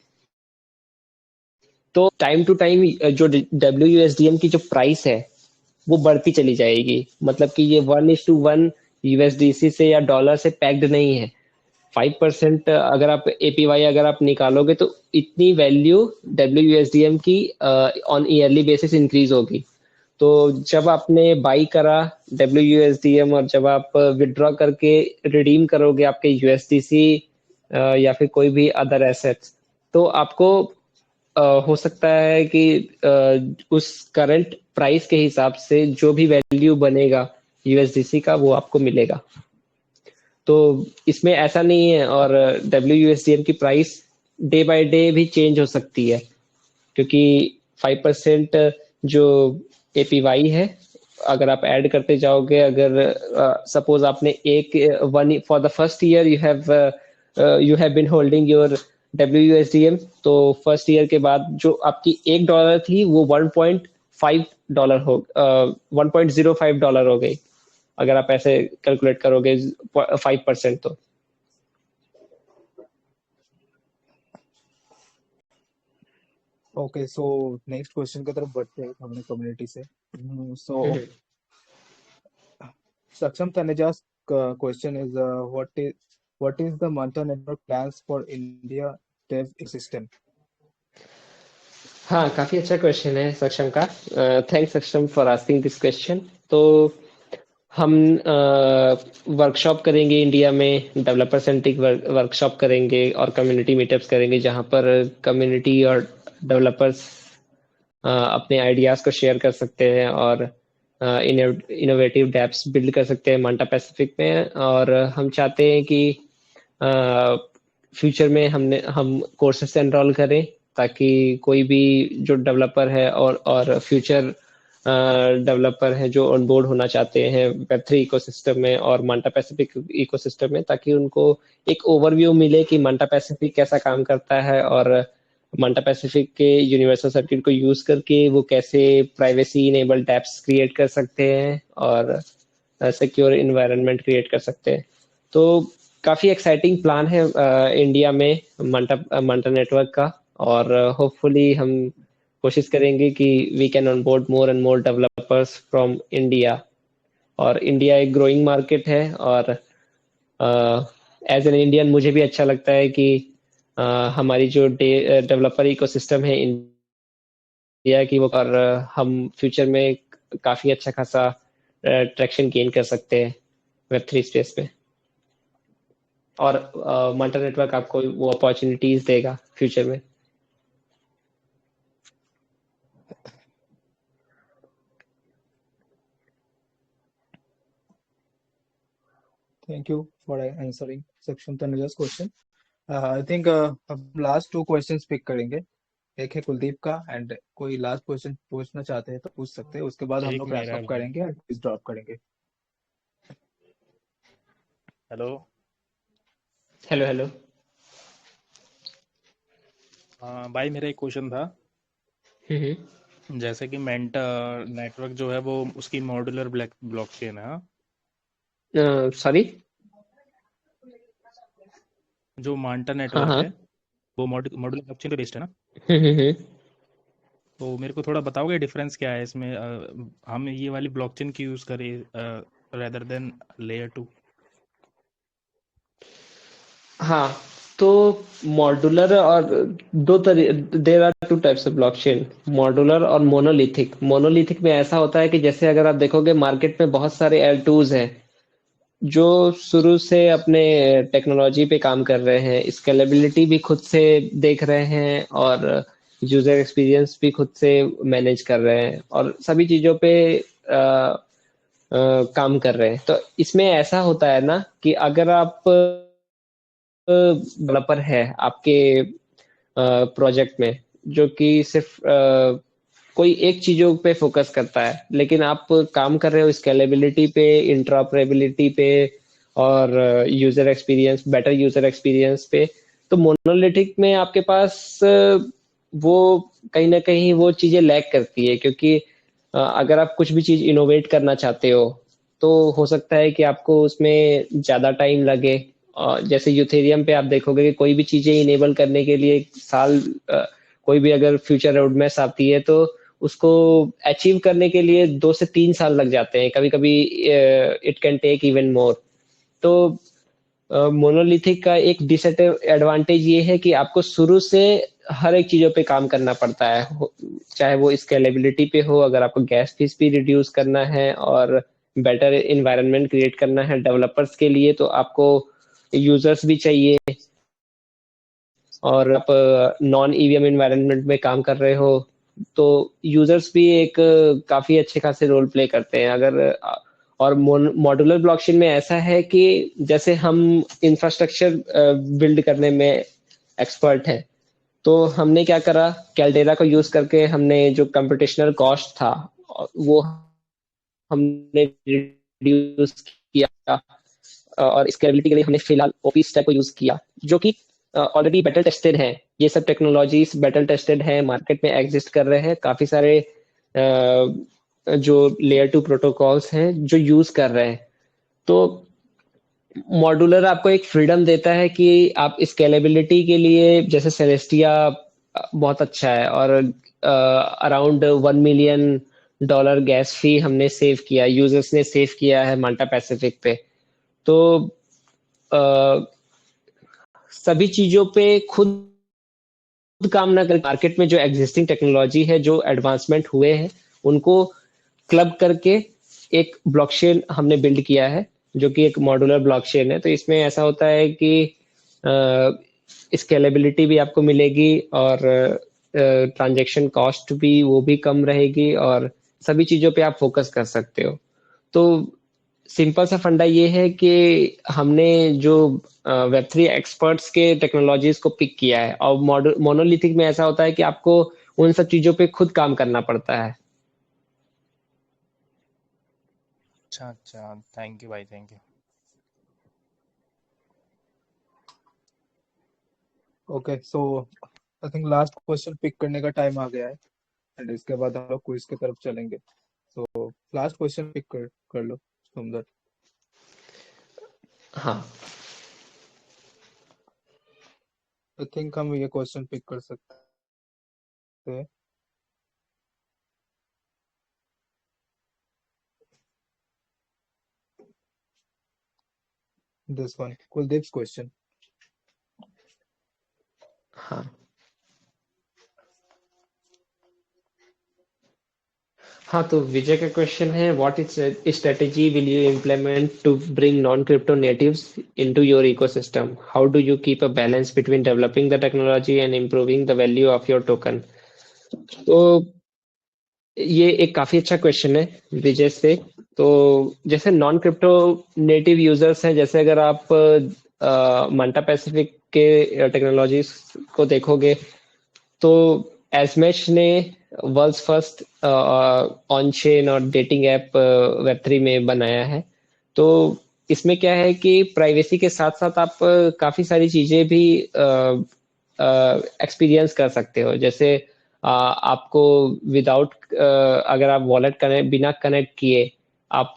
Speaker 2: तो टाइम टू टाइम जो WUSDM की जो प्राइस है वो बढ़ती चली जाएगी, मतलब कि ये 1:1 USDC से या डॉलर से पैक्ड नहीं है। 5% अगर आप APY अगर आप निकालोगे तो इतनी वैल्यू WUSDM की ऑन ईयरली बेसिस इंक्रीज होगी। तो जब आपने बाई करा WUSDM और जब आप विड्रॉ करके रिडीम करोगे आपके USDC या फिर कोई भी अदर एसेट्स, तो आपको हो सकता है कि उस करंट प्राइस के हिसाब से जो भी वैल्यू बनेगा USDC का वो आपको मिलेगा। तो इसमें ऐसा नहीं है, और WUSDM की प्राइस डे बाय डे भी चेंज हो सकती है, क्योंकि 5% जो APY है अगर आप ऐड करते जाओगे, अगर सपोज आपने एक one for the first year you have been holding your WUSDM, तो फर्स्ट ईयर के बाद जो आपकी $1 थी वो $1.5 हो $1.05 हो गई, अगर आप ऐसे कैलकुलेट करोगे 5% तो।
Speaker 1: ओके, सो नेक्स्ट क्वेश्चन की तरफ बढ़ते हैं अपने कम्युनिटी से। सो Saksham Taneja's question is what is the Manta network plans for India dev ecosystem?
Speaker 2: हाँ, काफी अच्छा क्वेश्चन है सक्षम का। थैंक्स सक्षम फॉर आस्किंग दिस क्वेश्चन। तो हम वर्कशॉप करेंगे इंडिया में, डेवलपर सेंट्रिक वर्कशॉप करेंगे और कम्युनिटी मीटअप्स करेंगे, जहाँ पर कम्युनिटी और डेवलपर्स अपने आइडियाज को शेयर कर सकते हैं और इनोवेटिव डैप्स बिल्ड कर सकते हैं मांटा पैसिफिक में। और हम चाहते हैं कि फ्यूचर में हम कोर्सेस एनरोल करें, ताकि कोई भी जो डेवलपर है और फ्यूचर डेवलपर हैं जो ऑनबोर्ड होना चाहते हैं वेब3 इकोसिस्टम में और मांटा पैसिफिक इकोसिस्टम में, ताकि उनको एक ओवरव्यू मिले कि मांटा पैसिफिक कैसा काम करता है और मांटा पैसिफिक के यूनिवर्सल सर्किट को यूज करके वो कैसे प्राइवेसी इनेबल्ड एप्स क्रिएट कर सकते हैं और सिक्योर इन्वायरमेंट क्रिएट कर सकते हैं। तो काफी एक्साइटिंग प्लान है इंडिया में मांटा नेटवर्क का, और होपफुली हम कोशिश करेंगे कि we can onboard more and more developers from India. और इंडिया एक ग्रोइंग मार्केट है, और एज एन इंडियन मुझे भी अच्छा लगता है कि हमारी जो डेवलपर इकोसिस्टम है इंडिया की, वो और हम फ्यूचर में काफी अच्छा खासा ट्रैक्शन गेन कर सकते हैं वेब3 स्पेस पे, और मांटा नेटवर्क आपको वो अपॉर्चुनिटीज देगा फ्यूचर में।
Speaker 1: Thank you for answering Saksham Tanuja's question. I think अब लास्ट 2 क्वेश्चंस पिक करेंगे। एक है कुलदीप का, एंड कोई लास्ट क्वेश्चन पूछना चाहते हैं तो पूछ सकते हैं, उसके बाद हम
Speaker 4: एक
Speaker 1: लोग रैप
Speaker 4: मेरा
Speaker 1: अप
Speaker 4: भी।
Speaker 1: करेंगे और क्विज ड्रॉप करेंगे।
Speaker 4: हेलो।
Speaker 2: Hello hello.
Speaker 4: हाँ भाई, मेरा एक क्वेश्चन था। जैसे कि मेंटा नेटवर्क जो है वो उसकी मॉड्यूलर ब्लॉकचेन है, हाँ?
Speaker 2: सॉरी।
Speaker 4: जो मांटा
Speaker 2: हाँ
Speaker 4: नेटवर्क
Speaker 2: हाँ।
Speaker 4: है वो मॉड्यूलर ब्लॉकचेन पे बेस्ड है ना? तो मेरे को थोड़ा बताओगे डिफरेंस क्या है इसमें, हम ये वाली ब्लॉकचेन की यूज करें रेदर देन लेयर 2?
Speaker 2: हाँ, तो मॉड्यूलर और there are two types of blockchain, modular और मोनोलिथिक। मोनोलिथिक में ऐसा होता है कि जैसे अगर आप देखोगे मार्केट में बहुत सारे L2s हैं जो शुरू से अपने टेक्नोलॉजी पे काम कर रहे हैं, स्केलेबिलिटी भी खुद से देख रहे हैं और यूजर एक्सपीरियंस भी खुद से मैनेज कर रहे हैं और सभी चीजों पे काम कर रहे हैं। तो इसमें ऐसा होता है ना कि अगर आप डेवलपर है आपके प्रोजेक्ट में जो कि सिर्फ कोई एक चीजों पे फोकस करता है, लेकिन आप काम कर रहे हो स्केलेबिलिटी पे, इंटरऑपरेबिलिटी पे और user experience, better user experience पे, तो मोनोलिथिक में आपके पास वो कहीं ना कहीं वो चीजें लैग करती है, क्योंकि अगर आप कुछ भी चीज इनोवेट करना चाहते हो तो हो सकता है कि आपको उसमें ज्यादा टाइम लगे। जैसे यूथेरियम पे आप देखोगे कि कोई भी चीजें इनेबल करने के लिए साल कोई भी अगर फ्यूचर रोडमैप आती है तो उसको अचीव करने के लिए 2 से 3 साल लग जाते हैं, कभी कभी it can take even more. तो मोनोलिथिक का एक डिसएडवांटेज ये है कि आपको शुरू से हर एक चीजों पे काम करना पड़ता है, चाहे वो स्केलेबिलिटी पे हो, अगर आपको गैस फीस भी रिड्यूस करना है और बेटर इन्वायरमेंट क्रिएट करना है डेवलपर्स के लिए, तो आपको यूजर्स भी चाहिए, और आप नॉन ईवीएम इन्वायरमेंट में काम कर रहे हो तो यूजर्स भी एक काफी अच्छे खासे रोल प्ले करते हैं। अगर और मॉड्यूलर ब्लॉकचेन में ऐसा है कि जैसे हम इंफ्रास्ट्रक्चर बिल्ड करने में एक्सपर्ट हैं, तो हमने क्या करा, कैल्डेरा को यूज करके हमने जो कंप्यूटेशनल कॉस्ट था वो हमने रिड्यूस किया, और स्केलेबिलिटी के लिए हमने फिलहाल ओपी स्टैक को यूज किया, जो कि ऑलरेडी बेटर टेस्टेड है। ये सब टेक्नोलॉजीज बेटर टेस्टेड है, मार्केट में एग्जिस्ट कर रहे हैं, काफी सारे जो लेयर 2 प्रोटोकॉल्स हैं जो यूज कर रहे हैं। तो मॉड्यूलर आपको एक फ्रीडम देता है कि आप स्केलेबिलिटी के लिए, जैसे सेलेस्टिया बहुत अच्छा है, और अराउंड $1 मिलियन गैस फी हमने सेव किया, यूजर्स ने सेव किया है मांटा पैसिफिक पे। तो सभी चीजों पे खुद काम ना कर, मार्केट में जो एग्जिस्टिंग टेक्नोलॉजी है, जो एडवांसमेंट हुए हैं, उनको क्लब करके एक ब्लॉकचेन हमने बिल्ड किया है जो कि एक मॉड्यूलर ब्लॉकचेन है। तो इसमें ऐसा होता है कि स्केलेबिलिटी भी आपको मिलेगी और ट्रांजैक्शन कॉस्ट भी वो भी कम रहेगी, और सभी चीजों पे आप फोकस कर सकते हो। तो सिंपल सा फंडा ये है कि हमने जो वेब3 एक्सपर्ट्स के टेक्नोलॉजीज को पिक किया है, और मोनोलिथिक में ऐसा होता है कि आपको उन सब चीजों पे खुद काम करना पड़ता है।
Speaker 4: अच्छा अच्छा, थैंक यू भाई, thank you.
Speaker 1: Okay, so I think last question pick करने का टाइम आ गया है, एंड इसके बाद हम लोग क्विज की तरफ चलेंगे। सो लास्ट क्वेश्चन पिक कर लो सुंदर।
Speaker 2: हाँ
Speaker 1: आई थिंक हम ये क्वेश्चन पिक कर सकते हैं। This one, Kuldeep's question.
Speaker 2: हाँ हाँ, तो विजय का क्वेश्चन है, what is strategy will you implement to bring non crypto natives into your ecosystem? How do you keep a balance between developing the technology and improving the value of your token? तो ये एक काफी अच्छा question है विजय से। तो जैसे non crypto native users हैं, जैसे अगर आप मंटा पैसिफिक के टेक्नोलॉजीज को देखोगे, तो एसमेश ने वर्ल्ड्स फर्स्ट ऑन चेन और डेटिंग ऐप वेब3 में बनाया है। तो इसमें क्या है कि प्राइवेसी के साथ साथ आप काफी सारी चीजें भी एक्सपीरियंस कर सकते हो। जैसे आपको विदाउट, अगर आप वॉलेट कनेक्ट बिना कनेक्ट किए आप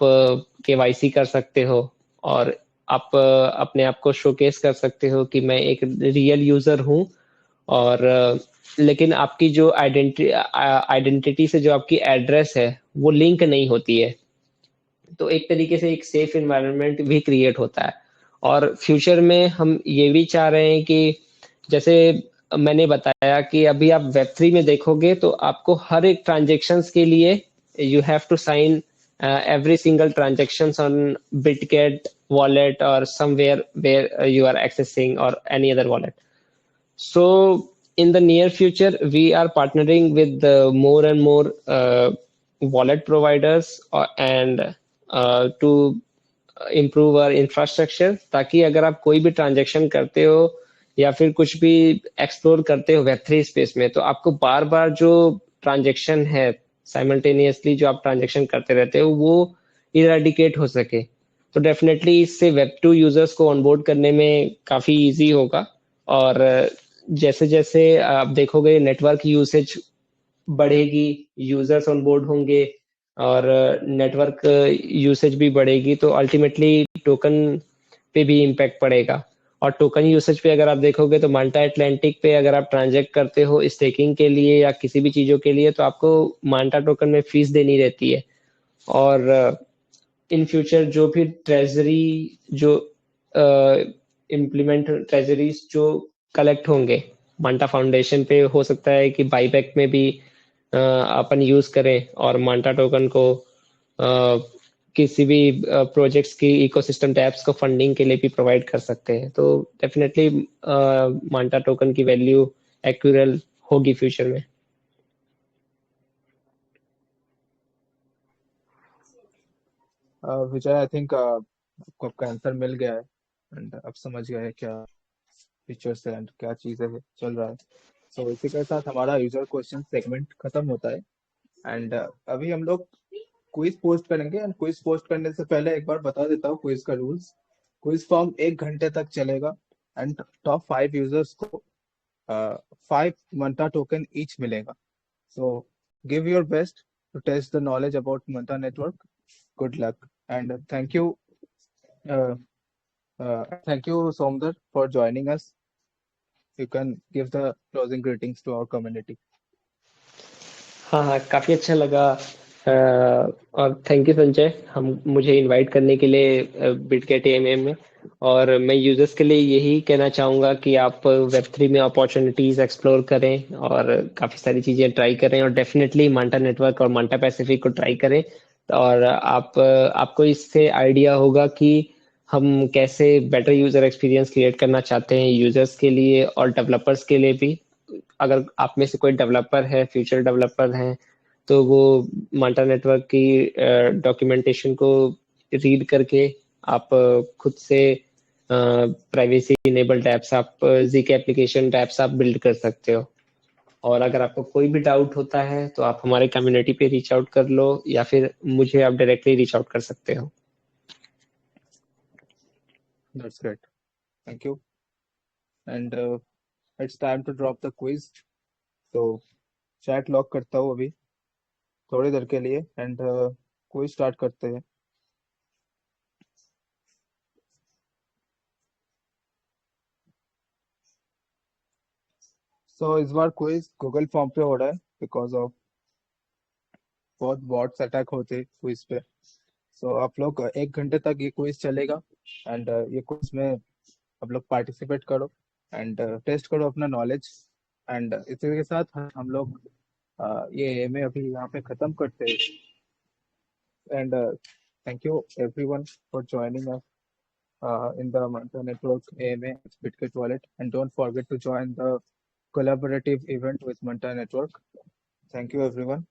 Speaker 2: केवाईसी कर सकते हो, और आप अपने आप को शोकेस कर सकते हो कि मैं एक रियल यूजर हूँ। और लेकिन आपकी जो आइडेंटिटी से जो आपकी एड्रेस है वो लिंक नहीं होती है। तो एक तरीके से एक सेफ एनवायरनमेंट भी क्रिएट होता है। और फ्यूचर में हम ये भी चाह रहे हैं कि जैसे मैंने बताया कि अभी आप वेब3 में देखोगे तो आपको हर एक ट्रांजेक्शन्स के लिए you have to sign every single transactions on Bitget wallet or somewhere where you are accessing, or any other wallet. So in the near future, we are partnering with more and more wallet providers and to improve our infrastructure, ताकि अगर आप कोई भी transaction करते हो या फिर कुछ भी एक्सप्लोर करते हो वेब3 स्पेस में, तो आपको बार बार जो ट्रांजेक्शन है साइमल्टेनियसली जो आप ट्रांजेक्शन करते रहते हो वो इरेडिकेट हो सके। तो डेफिनेटली इससे वेब2 यूजर्स को ऑनबोर्ड करने में काफी इजी होगा। और जैसे जैसे आप देखोगे नेटवर्क यूसेज बढ़ेगी, यूजर्स ऑन बोर्ड होंगे और नेटवर्क यूसेज भी बढ़ेगी, तो अल्टीमेटली टोकन पे भी इम्पैक्ट पड़ेगा। और टोकन यूसेज पे अगर आप देखोगे तो माल्टा एटलांटिक पे अगर आप ट्रांजैक्ट करते हो स्टेकिंग के लिए या किसी भी चीजों के लिए, तो आपको माल्टा टोकन में फीस देनी रहती है। और इन फ्यूचर जो भी ट्रेजरी जो इम्प्लीमेंट ट्रेजरीज जो कलेक्ट होंगे मांटा फाउंडेशन पे, हो सकता है कि बाईबैक में भी अपन यूज करें और मांटा टोकन को किसी भी प्रोजेक्ट्स की इकोसिस्टम टैब्स को फंडिंग के लिए भी प्रोवाइड कर सकते हैं। तो डेफिनेटली मांटा टोकन की वैल्यू एक्यूरल होगी फ्यूचर में।
Speaker 1: विजय, आई थिंक आपको आपका आंसर मिल गया है, एंड आप समझ गए हैं क्या फीचर्स है एंड क्या चीज़ें चल रहा है। सो इसी के साथ हमारा यूजर क्वेश्चन सेगमेंट खत्म होता है, एंड अभी हम लोग क्विज पोस्ट करेंगे। एंड क्विज पोस्ट करने से पहले एक बार बता देता हूँ क्विज का रूल्स। क्विज फॉर्म 1 घंटे तक चलेगा, एंड टॉप 5 यूजर्स को 5 मंटा टोकन ईच मिलेगा। So give your best to test the knowledge about Manta network. Good luck, and uh, thank you Somdar for joining us. You can give the closing greetings to our community.
Speaker 2: हाँ हाँ, काफी अच्छा लगा। और thank you Sanjay, हम मुझे invite करने के लिए बिटगेट एएमएम में। और मैं यूजर्स के लिए यही कहना चाहूंगा कि आप वेब3 में अपॉर्चुनिटीज एक्सप्लोर करें और काफी सारी चीजें ट्राई करें, और डेफिनेटली मांटा नेटवर्क और मांटा पैसिफिक को ट्राई करें। और आपको इससे आइडिया होगा कि हम कैसे बेटर यूजर एक्सपीरियंस क्रिएट करना चाहते हैं यूजर्स के लिए और डेवलपर्स के लिए भी। अगर आप में से कोई डेवलपर है, फ्यूचर डेवलपर हैं, तो वो माल्टा नेटवर्क की डॉक्यूमेंटेशन को रीड करके आप खुद से प्राइवेसी इनेबल्ड ऐप्स, आप जीके एप्लीकेशन ऐप्स आप बिल्ड कर सकते हो। और अगर आपको कोई भी डाउट होता है तो आप हमारे कम्युनिटी पे रीच आउट कर लो या फिर मुझे आप डायरेक्टली रीच आउट कर सकते हो।
Speaker 1: That's great. Thank you. And it's time to drop the quiz. तो चैट लॉक करता हूँ अभी थोड़ी देर के लिए एंड क्विज स्टार्ट करते हैं। सो इस बार क्विज गूगल फॉर्म पे हो रहा है बिकॉज ऑफ बहुत बॉट्स अटैक होते हैं क्विज पे। सो आप लोग 1 घंटे तक ये क्विज चलेगा एंड ये क्विज में आप लोग पार्टिसिपेट करो एंड टेस्ट करो अपना नॉलेज। एंड इसी के साथ हम लोग ये एमए अभी यहाँ पे खत्म करते हैं। And thank you everyone for joining us in the Manta Network AMA BitKit wallet, and don't forget to join the collaborative event with Manta Network. Thank you everyone.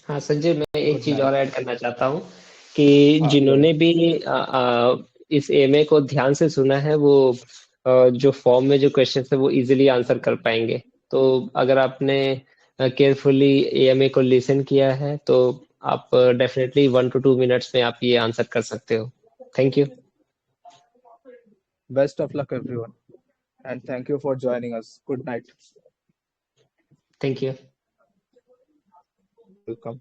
Speaker 2: हाँ संजय, मैं एक
Speaker 1: Good
Speaker 2: चीज
Speaker 1: night.
Speaker 2: और ऐड करना चाहता हूँ कि
Speaker 1: हाँ
Speaker 2: जिन्होंने भी इस एमए को ध्यान से सुना है वो जो फॉर्म में जो क्वेश्चन है वो इजीली आंसर कर पाएंगे। तो अगर आपने केयरफुली एमए को लिसन किया है तो आप डेफिनेटली 1 to 2 मिनट्स में आप ये आंसर कर सकते हो। Thank you.
Speaker 1: Best of luck everyone, and thank you for joining us. Good night.
Speaker 2: Thank you.
Speaker 1: Welcome.